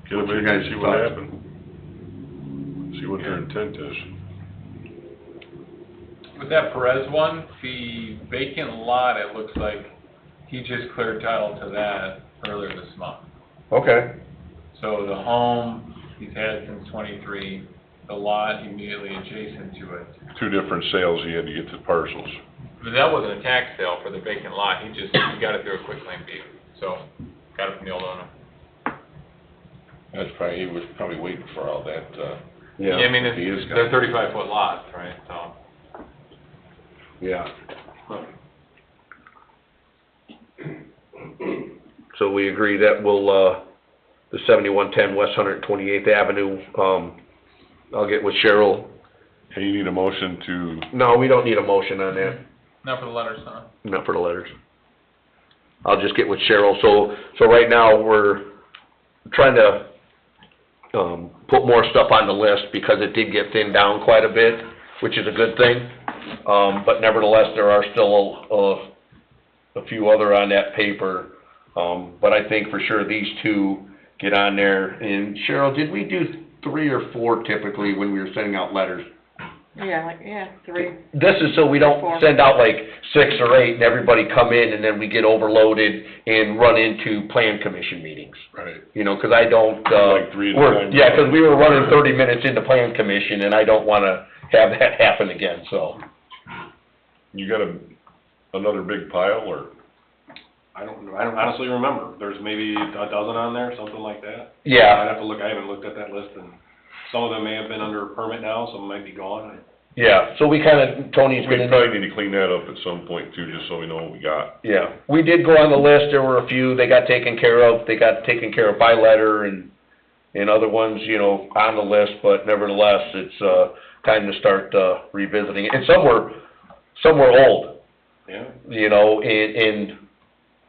Get them in here and see what happened. See what their intent is. With that Perez one, the vacant lot, it looks like he just cleared title to that earlier this month. Okay, So the home he's had since '23, the lot immediately adjacent to it. 2 different sales, he had to get the parcels. But that wasn't a tax sale for the vacant lot, he got it through a quitclaim deed, so got it from the old owner. He was probably waiting for all that, yeah, I mean, He is they're 35-foot lots, right, so. yeah. So we agree that we'll, the 7110 West 128th Avenue, I'll get with Cheryl. Hey, you need a motion to, No, we don't need a motion on that, Not for the letters, huh? not for the letters. I'll just get with Cheryl. So right now, we're trying to, put more stuff on the list because it did get thinned down quite a bit, which is a good thing. But nevertheless, there are still a few other on that paper. But I think for sure these 2 get on there. And Cheryl, did we do 3 or 4 typically when we were sending out letters? Yeah, 3. This is so we don't 4. send out like 6 or 8 and everybody come in and then we get overloaded and run into plan commission meetings. right, You know, 'cause I don't, Like 3 at a time. yeah, 'cause we were running 30 minutes into plan commission and I don't wanna have that happen again, so. you got another big pile, or? I don't honestly remember, there's maybe a dozen on there, something like that. I'd Yeah, have to look, I haven't looked at that list, and some of them may have been under permit now, some might be gone. Yeah, so we kinda, Tony's We gonna. probably need to clean that up at some point too, just so we know what we got. Yeah, we did go on the list, there were a few, they got taken care of by letter, and other ones, you know, on the list, but nevertheless, it's, time to start, revisiting it. And some were old, Yeah. you know, and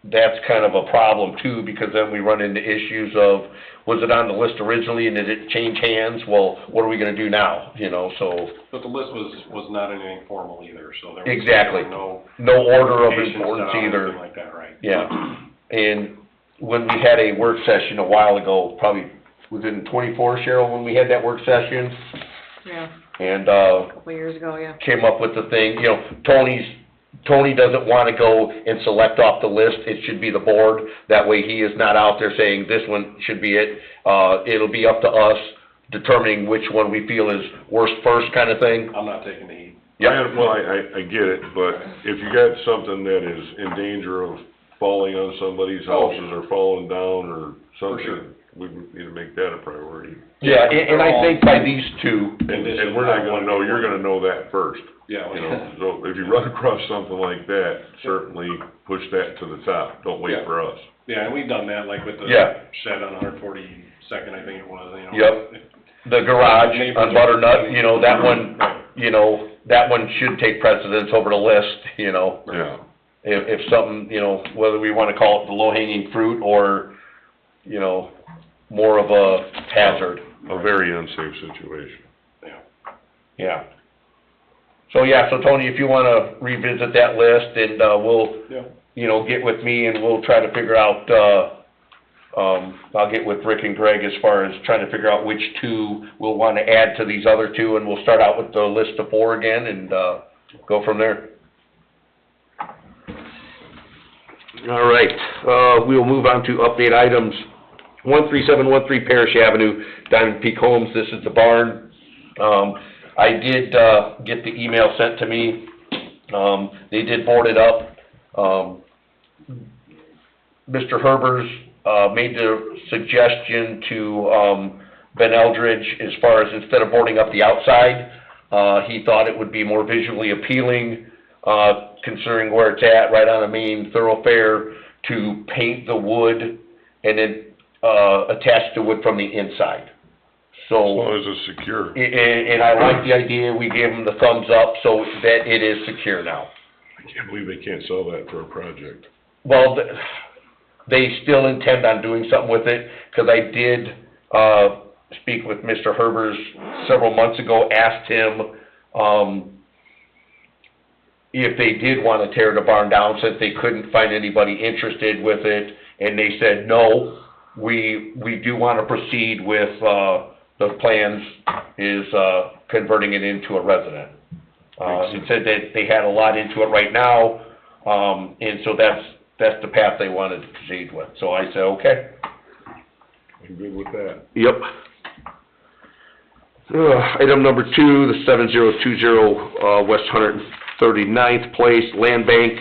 that's kind of a problem too, because then we run into issues of, was it on the list originally and did it change hands? Well, what are we gonna do now, you know, so. But the list was not anything formal either, so there was. Exactly. No. No order of patients importance down or either. anything like that, right? Yeah, and when we had a work session a while ago, probably within 24, Cheryl, when we had that work session, Yeah, and, a couple of years ago, yeah. came up with the thing, you know, Tony doesn't wanna go and select off the list, it should be the board, that way he is not out there saying, this one should be it, it'll be up to us determining which one we feel is worst first kind of thing. I'm not taking the heat. Well, I get it, but if you got something that is in danger of falling on somebody's houses or falling down or For sure. something, we need to make that a priority. Yeah, and I think by these two, And we're not gonna know, you're gonna know that first, Yeah. you know, so if you run across something like that, certainly push that to the top, don't wait Yeah. for us. Yeah, and we've done that, like with the Yeah. shed on 142nd, I think it was, you know. Yep. the garage on Butternut, you know, that one, Right. you know, that one should take precedence over the list, you know. Yeah. If something, you know, whether we wanna call it the low-hanging fruit or, you know, more of a hazard. A very unsafe situation. Yeah. So, yeah, so Tony, if you wanna revisit that list and, we'll, Yeah. you know, get with me and we'll try to figure out, I'll get with Rick and Greg as far as trying to figure out which two we'll wanna add to these other two, and we'll start out with the list of 4 again and, go from there. All right, we'll move on to update items. 13713 Parish Avenue, Diamond Peak Homes, this is the barn. I did, get the email sent to me, they did board it up. Mr. Herbers, made the suggestion to, Ben Eldridge, as far as instead of boarding up the outside, he thought it would be more visually appealing, considering where it's at, right on a main thoroughfare, to paint the wood and then, attach the wood from the inside. As So, long as it's secure. and I like the idea, we gave him the thumbs up so that it is secure now. I can't believe they can't sell that for a project. Well, they still intend on doing something with it, 'cause I did, speak with Mr. Herbers several months ago, asked him, if they did wanna tear the barn down, since they couldn't find anybody interested with it, and they said, no, we do wanna proceed with, the plans is, converting it into a resident. He said that they had a lot into it right now, and so that's the path they wanted to proceed with, so I said, okay. I'm good with that. Yep. Item number 2, the 7020, West 139th Place, Land Bank.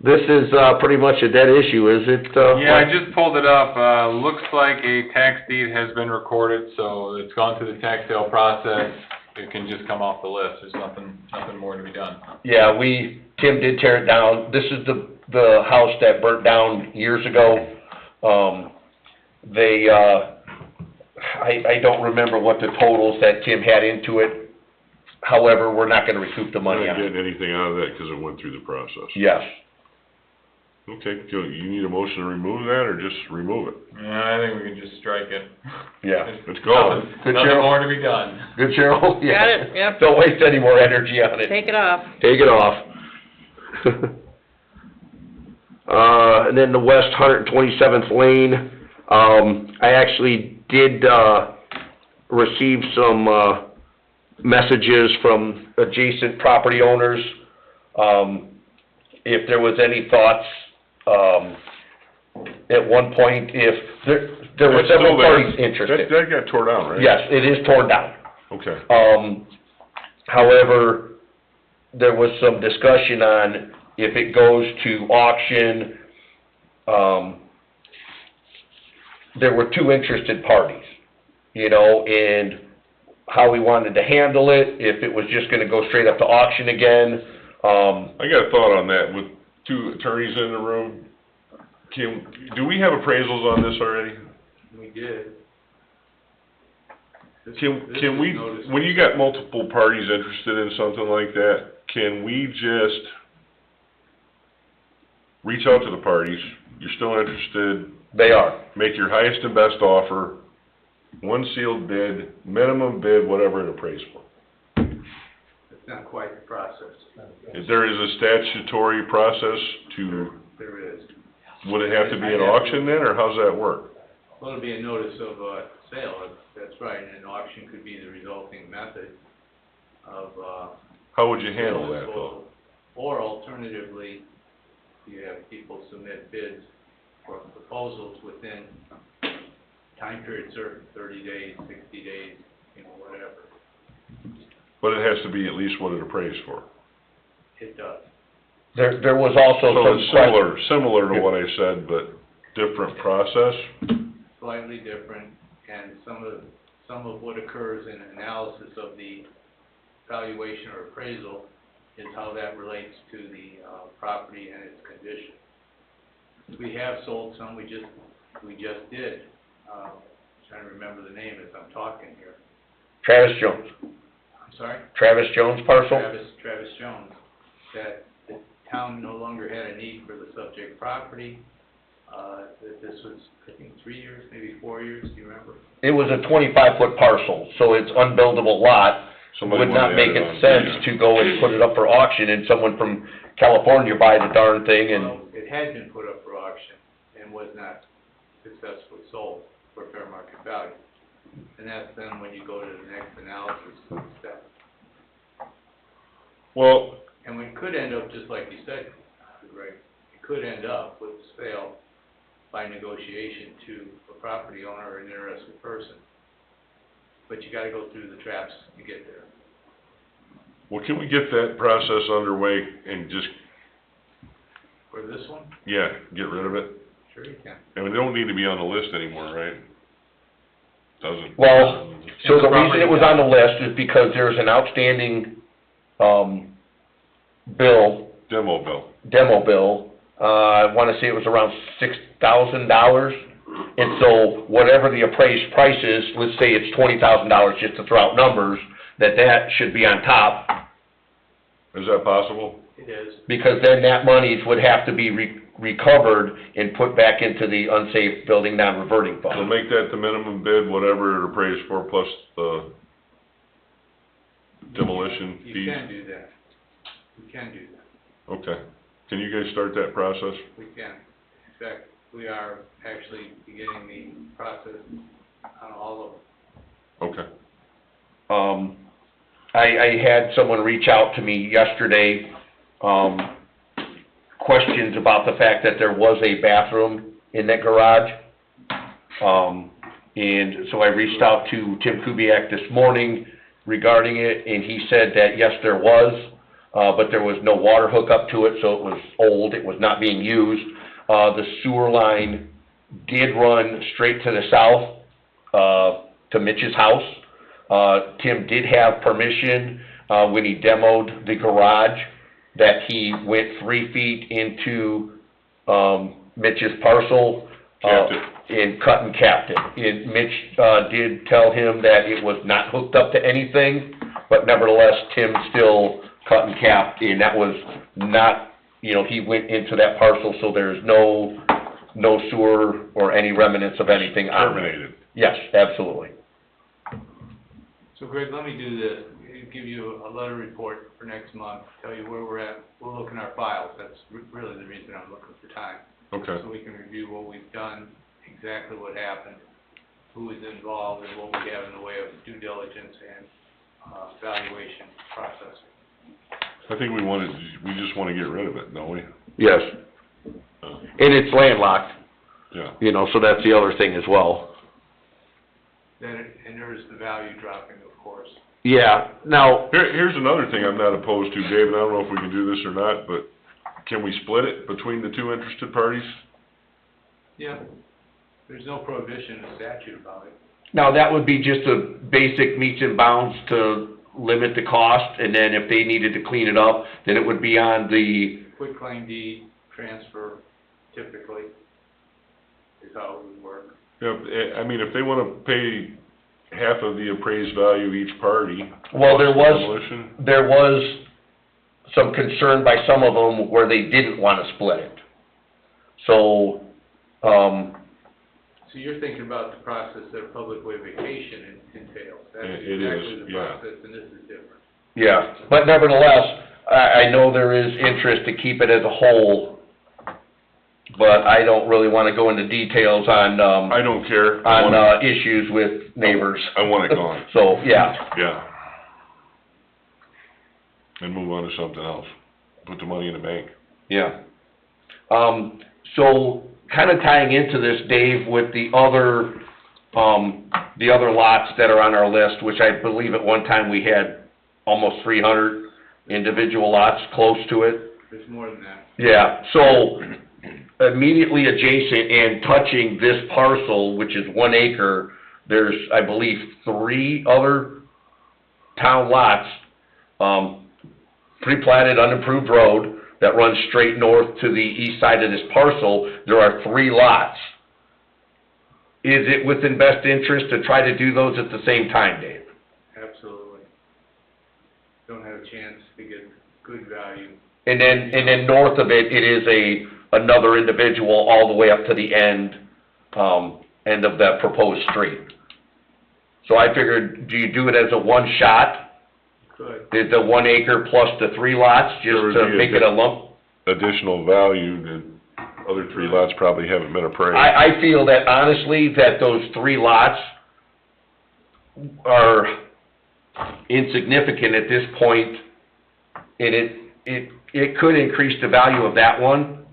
This is, pretty much a dead issue, is it, Yeah, I Mike? just pulled it up. Looks like a tax deed has been recorded, so it's gone through the tax sale process. It can just come off the list. There's nothing more to be done. Yeah, Tim did tear it down. This is the house that burnt down years ago. I don't remember what the totals that Tim had into it. However, we're not gonna recoup the We're money not on it. getting anything out of that because it went through the process. Yes. Okay, so you need a motion to remove that, or just remove it? Yeah, I think we can just strike it. Yeah. Let's go. Good, Nothing Cheryl? more to be done. Good, Cheryl? Yeah. Got it, yep. Don't waste any more energy on it. Take it off. Take it off. And then the West 127th Lane, I actually did, receive some, messages from adjacent property owners. If there was any thoughts, at one point, if, there were That's several still there. parties interested. That got tore down, right? Yes, it is torn down. Okay. However, there was some discussion on if it goes to auction, there were 2 interested parties, you know, and how we wanted to handle it, if it was just gonna go straight up to auction again. I got a thought on that, with two attorneys in the room, do we have appraisals on this already? We did. This Can is we, notice- when you got multiple parties interested in something like that, can we just reach out to the parties, you're still interested, They are. make your highest and best offer, one sealed bid, minimum bid, whatever it appraised for? It's not quite the process. If there is a statutory process to, There is. would it have to be an auction then, or how's that work? Well, it'll be a notice of, sale, that's right, and an auction could be the resulting method of, How would you handle that though? disposal. Or alternatively, you have people submit bids for proposals within time period certain, 30 days, 60 days, whatever. But it has to be at least what it appraised for. It does. There was also So some it's similar to what I said, but different process? Slightly different, and some of what occurs in analysis of the valuation or appraisal is how that relates to the, property and its condition. We have sold some, we just did, trying to remember the name as I'm talking here. Travis Jones. I'm sorry? Travis Jones parcel? Travis Jones, that the town no longer had a need for the subject property, that this was, I think, 3 years, maybe 4 years, do you remember? It was a 25-foot parcel, so it's unbuildable lot. Somebody Would not wanted make to it add on sense to go and put it up for auction and someone from California buy the darn thing and, Well, it had been put up for auction and was not successfully sold for fair market value. And that's then when you go to the next analysis step. Well, And we could end up, just like you said, Greg, it could end up with sale by negotiation to a property owner or an interested person. But you gotta go through the traps to get there. well, can we get that process underway and just, For this one, yeah, get rid of it? sure you can. I mean, they don't need to be on the list anymore, right? Doesn't. well, so And the the reason it was property- on the list is because there's an outstanding, bill, Demo bill. demo bill, I wanna say it was around $6,000. And so whatever the appraised price is, let's say it's $20,000, just to throw out numbers, that should be on top, Is that possible? It is. because then that monies would have to be recovered and put back into the unsafe building non-reverting So fund. make that the minimum bid, whatever it appraised for, plus the demolition You fees? can do that. You can do that. Okay. Can you guys start that process? We can. In fact, we are actually beginning the process on all of them. Okay. I had someone reach out to me yesterday, questions about the fact that there was a bathroom in that garage. And so I reached out to Tim Kubiak this morning regarding it, and he said that yes, there was, but there was no water hookup to it, so it was old, it was not being used. The sewer line did run straight to the south, to Mitch's house. Tim did have permission, when he demoed the garage, that he went 3 feet into, Mitch's parcel, Capped it. and cut and capped it. And Mitch, did tell him that it was not hooked up to anything, but nevertheless, Tim still cut and capped, and that was not, he went into that parcel, so there's no sewer or any remnants of anything on it. Terminated. Yes, absolutely. So Greg, let me do this, give you a letter report for next month, tell you where we're at, we'll look in our files, that's really the reason I'm looking for time. Okay. So we can review what we've done, exactly what happened, who was involved, and what we have in the way of due diligence and, valuation process. I think we just wanna get rid of it, don't we? Yes. Uh, And it's landlocked, Yeah. so that's the other thing as well. And there is the value dropping, of course. Yeah, now, Here's another thing I'm not opposed to, David, I don't know if we can do this or not, but can we split it between the two interested parties? Yeah, there's no prohibition in statute about it. that would be just a basic meets and bounds to limit the cost, and then if they needed to clean it up, then it would be on the, Quitclaim deed transfer typically is how it would work. Yeah, I mean, if they wanna pay half of the appraised value each party. well, there plus was, demolition, there was some concern by some of them where they didn't wanna split it. So, So you're thinking about the process that a public way vacation entails. That's It is, exactly the yeah. process, and this is different. yeah, but nevertheless, I know there is interest to keep it as a whole, but I don't really wanna go into details on, I don't care. on, issues with neighbors. I want it gone. So, yeah, Yeah. And move on to something else. Put the money in the bank. yeah. So, kinda tying into this, Dave, with the other lots that are on our list, which I believe at one time we had almost 300 individual lots close to it. There's more than that. Yeah, so immediately adjacent and touching this parcel, which is 1 acre, there's, I believe, 3 other town lots, pre-platted unimproved road that runs straight north to the east side of this parcel. There are 3 lots. Is it within best interest to try to do those at the same time, Dave? Absolutely. Don't have a chance to get good value. And then north of it, it is another individual all the way up to the end of that proposed street. So I figured, do you do it as a one shot? Good. Did the 1 acre plus the 3 lots, just There would to be make it a lump? Additional value, the other 3 lots probably haven't been appraised. I feel that honestly, that those 3 lots are insignificant at this point, and it could increase the value of that one.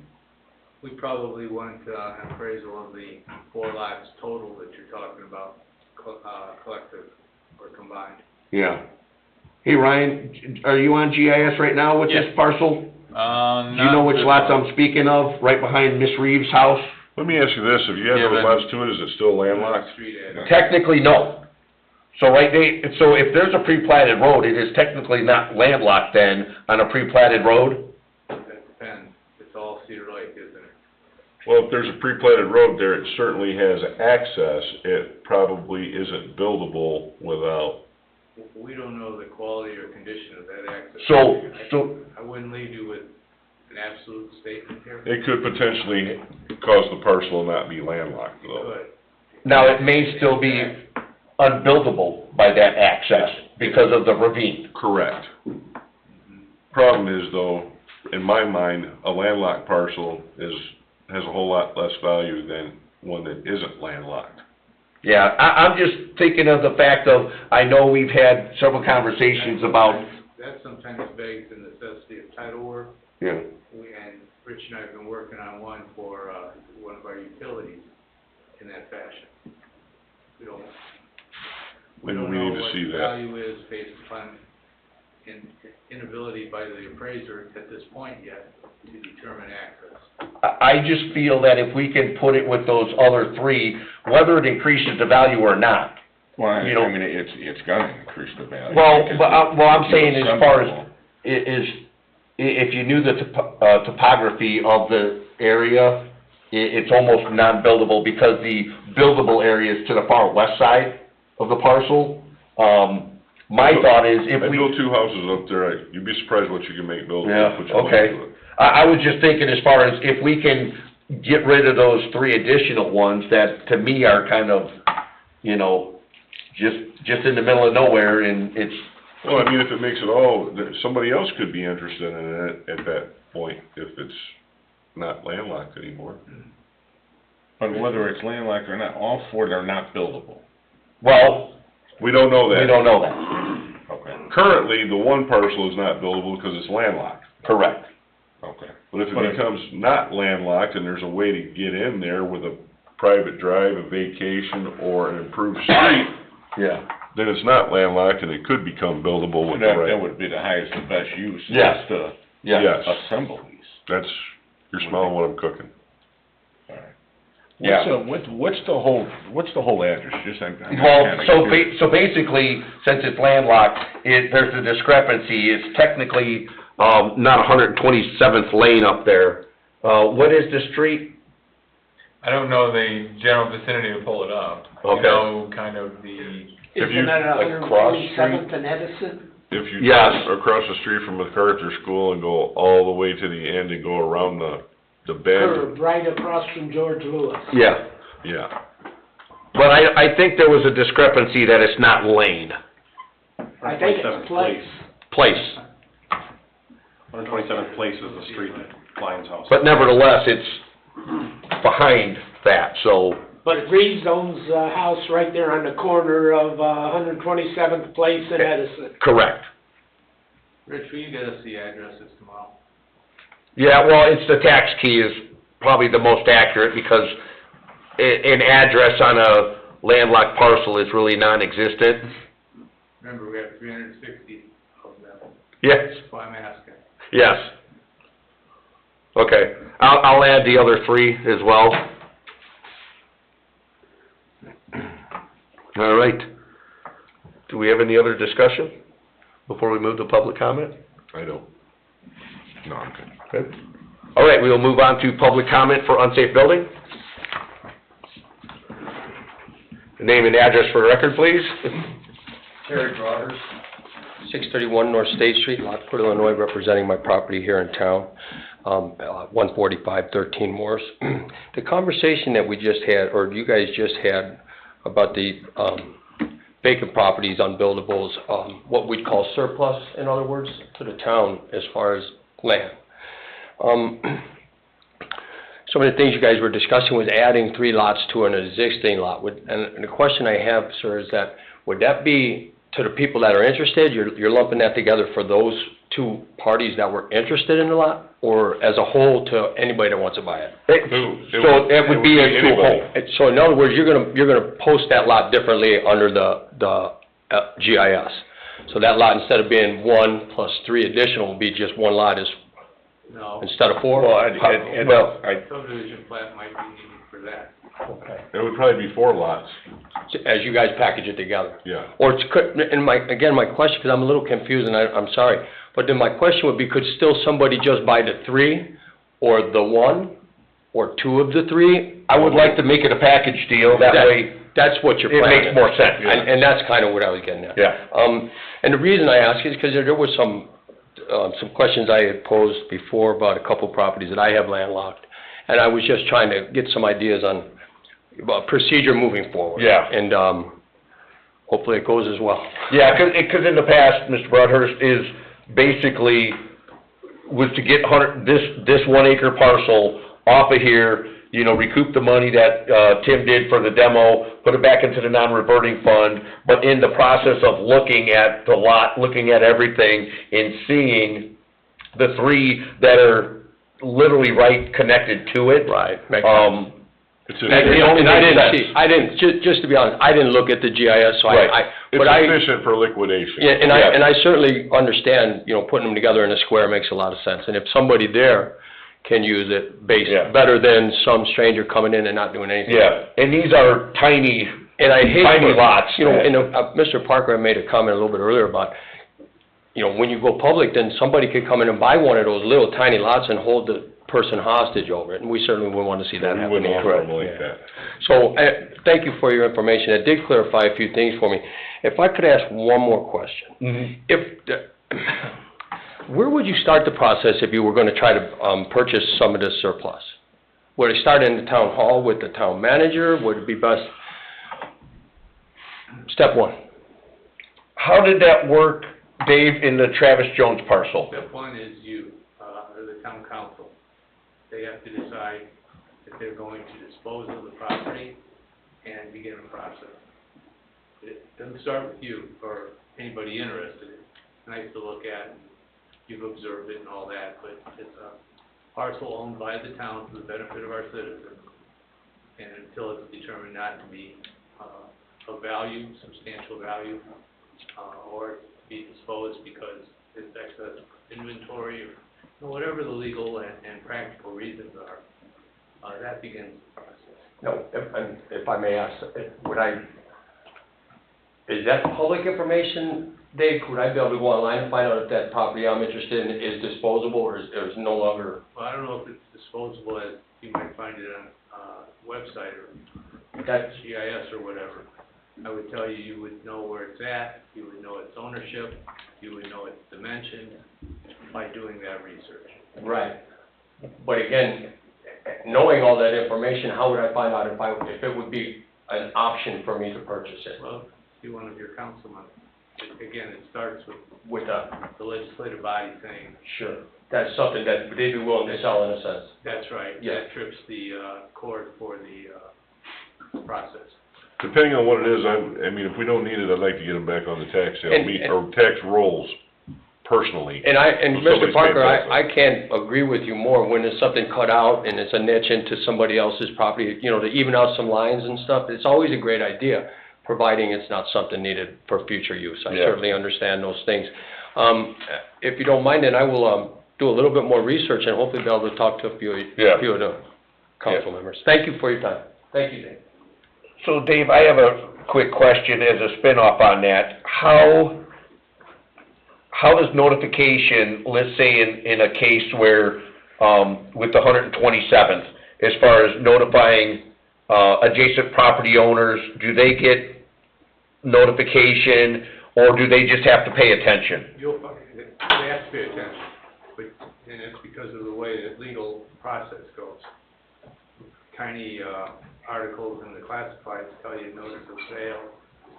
We probably want an appraisal of the 4 lots total that you're talking about, collective or combined. Yeah. Hey, Ryan, are you on GIS right now with this Yes. parcel? Do you know which lots I'm speaking of, right behind Miss Reeves' house? Let me ask you this, if you add Yeah, those then- lots to it, is it still landlocked? Street ad. Technically, no. So so if there's a pre-platted road, it is technically not landlocked then on a pre-platted road? That depends. It's all Cedar Lake, isn't it? Well, if there's a pre-platted road there, it certainly has access. It probably isn't buildable without, We don't know the quality or condition of that access. So, I wouldn't leave you with an absolute statement here. it could potentially cause the parcel to not be landlocked though. But now it may still be unbuildable by that access because of the ravine. Correct. Problem is though, in my mind, a landlocked parcel has a whole lot less value than one that isn't landlocked. Yeah, I'm just thinking of the fact of, I know we've had several conversations about, that sometimes begs the necessity of title work. yeah, And Rich and I have been working on one for, one of our utilities in that fashion. We don't We know need to what see the that. value is based upon inability by the appraiser at this point yet to determine access. I just feel that if we can put it with those other 3, whether it increases the value or not. Well, You know- I mean, it's gonna increase the value. Well, because but I'm saying it's as far as, assemblable. if you knew the topography of the area, it's almost non-buildable because the buildable area is to the far west side of the parcel. My thought is if I we. built 2 houses up there, you'd be surprised what you can make buildable. Yeah, put your money okay. to it. I was just thinking as far as if we can get rid of those 3 additional ones that to me are kind of, you know, just in the middle of nowhere and it's. Well, I mean, if it makes it all, somebody else could be interested in it at that point, if it's not landlocked anymore. But whether it's landlocked or not, all 4 are not buildable. Well, We don't know that. we don't know that. Okay, Currently, the one parcel is not buildable because it's landlocked. Correct. okay. But if But it if- becomes not landlocked and there's a way to get in there with a private drive, a vacation, or an improved street, Yeah. then it's not landlocked and it could become buildable with the That right. would be the highest and best use, Yes. is to Yeah. Yes, assemble these. that's, you're smelling what I'm cooking. All right. Yeah. What's the whole address, just I'm Well, kinda so curious. so basically, since it's landlocked, there's a discrepancy, it's technically, not 127th Lane up there. What is the street? I don't know the general vicinity to pull it up. Okay. You know, kind of the, If you, Isn't that like, cross street, 127th and Edison? if you Yes. turn across the street from MacArthur School and go all the way to the end and go around the bend, Curve right across from George Lewis. Yeah, yeah. but I think there was a discrepancy that it's not lane, I think it's 127th Place. place. 127th Place is the street that Klein's house. But nevertheless, it's behind that, so, But Reeves owns a house right there on the corner of 127th Place and Edison. correct. Rich, will you get us the addresses tomorrow? Yeah, well, it's the tax key is probably the most accurate, because an address on a landlocked parcel is really non-existent. Remember, we have 360 of them, Yes, that's why I'm asking. yes. Okay, I'll add the other three as well. All right. Do we have any other discussion before we move to public comment? I don't, no, I'm good. Good. All right, we will move on to public comment for unsafe building. Name and address for the record, please. Terry Broaders, 631 North State Street, Lockport, Illinois, representing my property here in town, 14513 Morris. The conversation that we just had, or you guys just had, about the vacant properties, unbuildables, what we'd call surplus, in other words, to the town as far as land. Some of the things you guys were discussing was adding 3 lots to an existing lot. And the question I have, sir, is that, would that be to the people that are interested? You're lumping that together for those 2 parties that were interested in the lot? Or as a whole to anybody that wants to buy it? So it would be a two-hole. So in other words, you're gonna post that lot differently under the GIS. So that lot, instead of being 1 plus 3 additional, will be just 1 lot No, instead of 4? Well, subdivision plat might be needed for that. Okay. It would probably be 4 lots, As you guys package it together. yeah. Or it's, and my question, because I'm a little confused, and I'm sorry, but then my question would be, could still somebody just buy the 3, or the 1, or 2 of the 3? I would like to make it a package deal, that way That's what you're it planning. makes more sense. And that's kind of what I was getting at. Yeah. And the reason I ask is because there was some questions I had posed before about a couple properties that I have landlocked, and I was just trying to get some ideas on about procedure moving forward. Yeah. And hopefully it goes as well. Yeah, because in the past, Mr. Broadhurst, is basically was to get this 1 acre parcel off of here, you know, recoup the money that Tim did for the demo, put it back into the non-reverting fund, but in the process of looking at the lot, looking at everything, and seeing the 3 that are literally right connected to it. Right. It's And I didn't see, just to be honest, I didn't look at the GIS, so Right. It's efficient for liquidation. Yeah, and I certainly understand, you know, putting them together in a square makes a lot of sense. And if somebody there can use it Yeah. better than some stranger coming in and not doing anything. Yeah, and these are tiny, And I hate tiny when- lots. You know, and Mr. Parker made a comment a little bit earlier about, you know, when you go public, then somebody could come in and buy one of those little tiny lots and hold the person hostage over it, and we certainly wouldn't want to see that We happen. wouldn't either. offer them like that. So, thank you for your information. It did clarify a few things for me. If I could ask one more question. Where would you start the process if you were going to try to purchase some of this surplus? Would it start in the town hall with the town manager? Would it be best? Step 1. How did that work, Dave, in the Travis Jones parcel? Step 1 is you, or the town council. They have to decide if they're going to dispose of the property and begin a process. It doesn't start with you or anybody interested. It's nice to look at, and you've observed it and all that, but it's a parcel owned by the town for the benefit of our citizens. And until it's determined not to be of value, substantial value, or to be disposed because it's excess inventory or whatever the legal and practical reasons are, that begins the process. No, if I may ask, is that public information, Dave? Would I be able to go online and find out if that property I'm interested in is disposable or is no longer? Well, I don't know if it's disposable as you might find it on a website or That's, GIS or whatever. I would tell you, you would know where it's at, you would know its ownership, you would know its dimensions by doing that research. right. But again, knowing all that information, how would I find out if it would be an option for me to purchase it? Well, see one of your councilmen. Again, it starts with With the legislative body saying, sure, that's something that they'd be willing to sell in a sense. that's right, Yeah. that trips the cord for the process. Depending on what it is, I mean, if we don't need it, I'd like to get them back on the tax sale, or tax rolls, personally. And So Mr. somebody's Parker, paying taxes. I can't agree with you more when there's something cut out and it's a niche into somebody else's property, you know, to even out some lines and stuff, it's always a great idea, providing it's not something needed for future use. I Yeah. certainly understand those things. If you don't mind, then I will, do a little bit more research and hopefully be able to talk to a few Yeah. of the council members. Thank you for your time. Thank you, Dave. So Dave, I have a quick question as a spin-off on that. How does notification, let's say in a case where, with the 127th, as far as notifying, adjacent property owners, do they get notification, or do they just have to pay attention? They have to pay attention, and it's because of the way the legal process goes. Tiny, articles in the classifieds tell you notice of sale,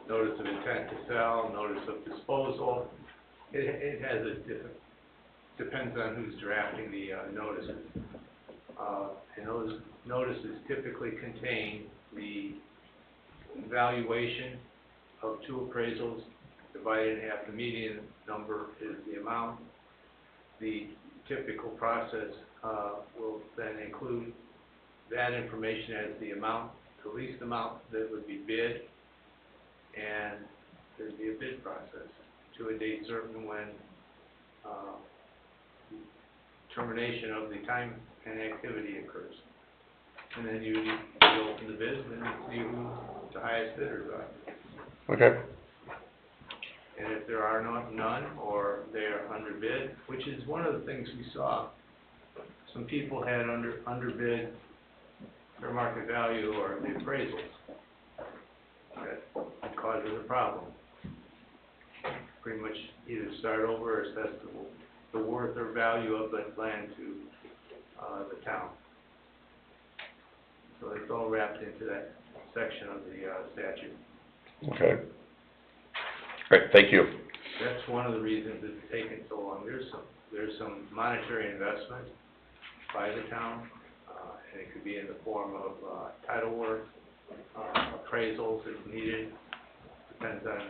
notice of intent to sell, notice of disposal. It has a different, depends on who's drafting the, notices. And those notices typically contain the valuation of two appraisals, divided in half, the median number is the amount. The typical process, will then include that information as the amount, the least amount that would be bid, and there'd be a bid process to a date certain when, termination of the time and activity occurs. And then you open the bids and see who the highest bidders are. Okay. And if there are none, or they are underbid, which is one of the things we saw, some people had underbid their market value or the appraisals. That causes a problem. Pretty much either start over or assess the worth or value of that land to, the town. So it's all wrapped into that section of the, statute. Okay. Great, thank you. That's one of the reasons it's taken so long. There's some monetary investment by the town, and it could be in the form of, title work, appraisals if needed, depends on,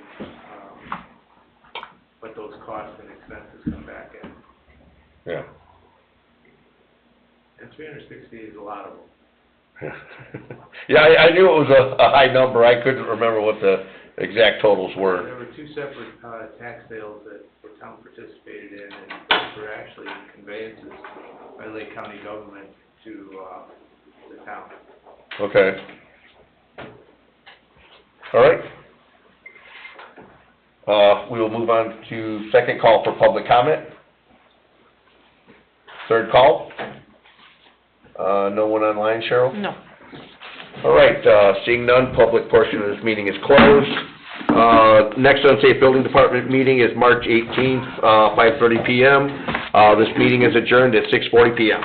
what those costs and expenses come back at. Yeah. And 360 is a lot of them. Yeah, I knew it was a high number, I couldn't remember what the exact totals were. There were two separate, tax sales that the town participated in, and those were actually conveyances by Lake County government to, the town. Okay. All right. We will move on to second call for public comment. Third call. No one online, Cheryl? No. All right, seeing none, public portion of this meeting is closed. Next Unsafe Building Department meeting is March 18th, 5:30 PM. This meeting is adjourned at 6:40 PM.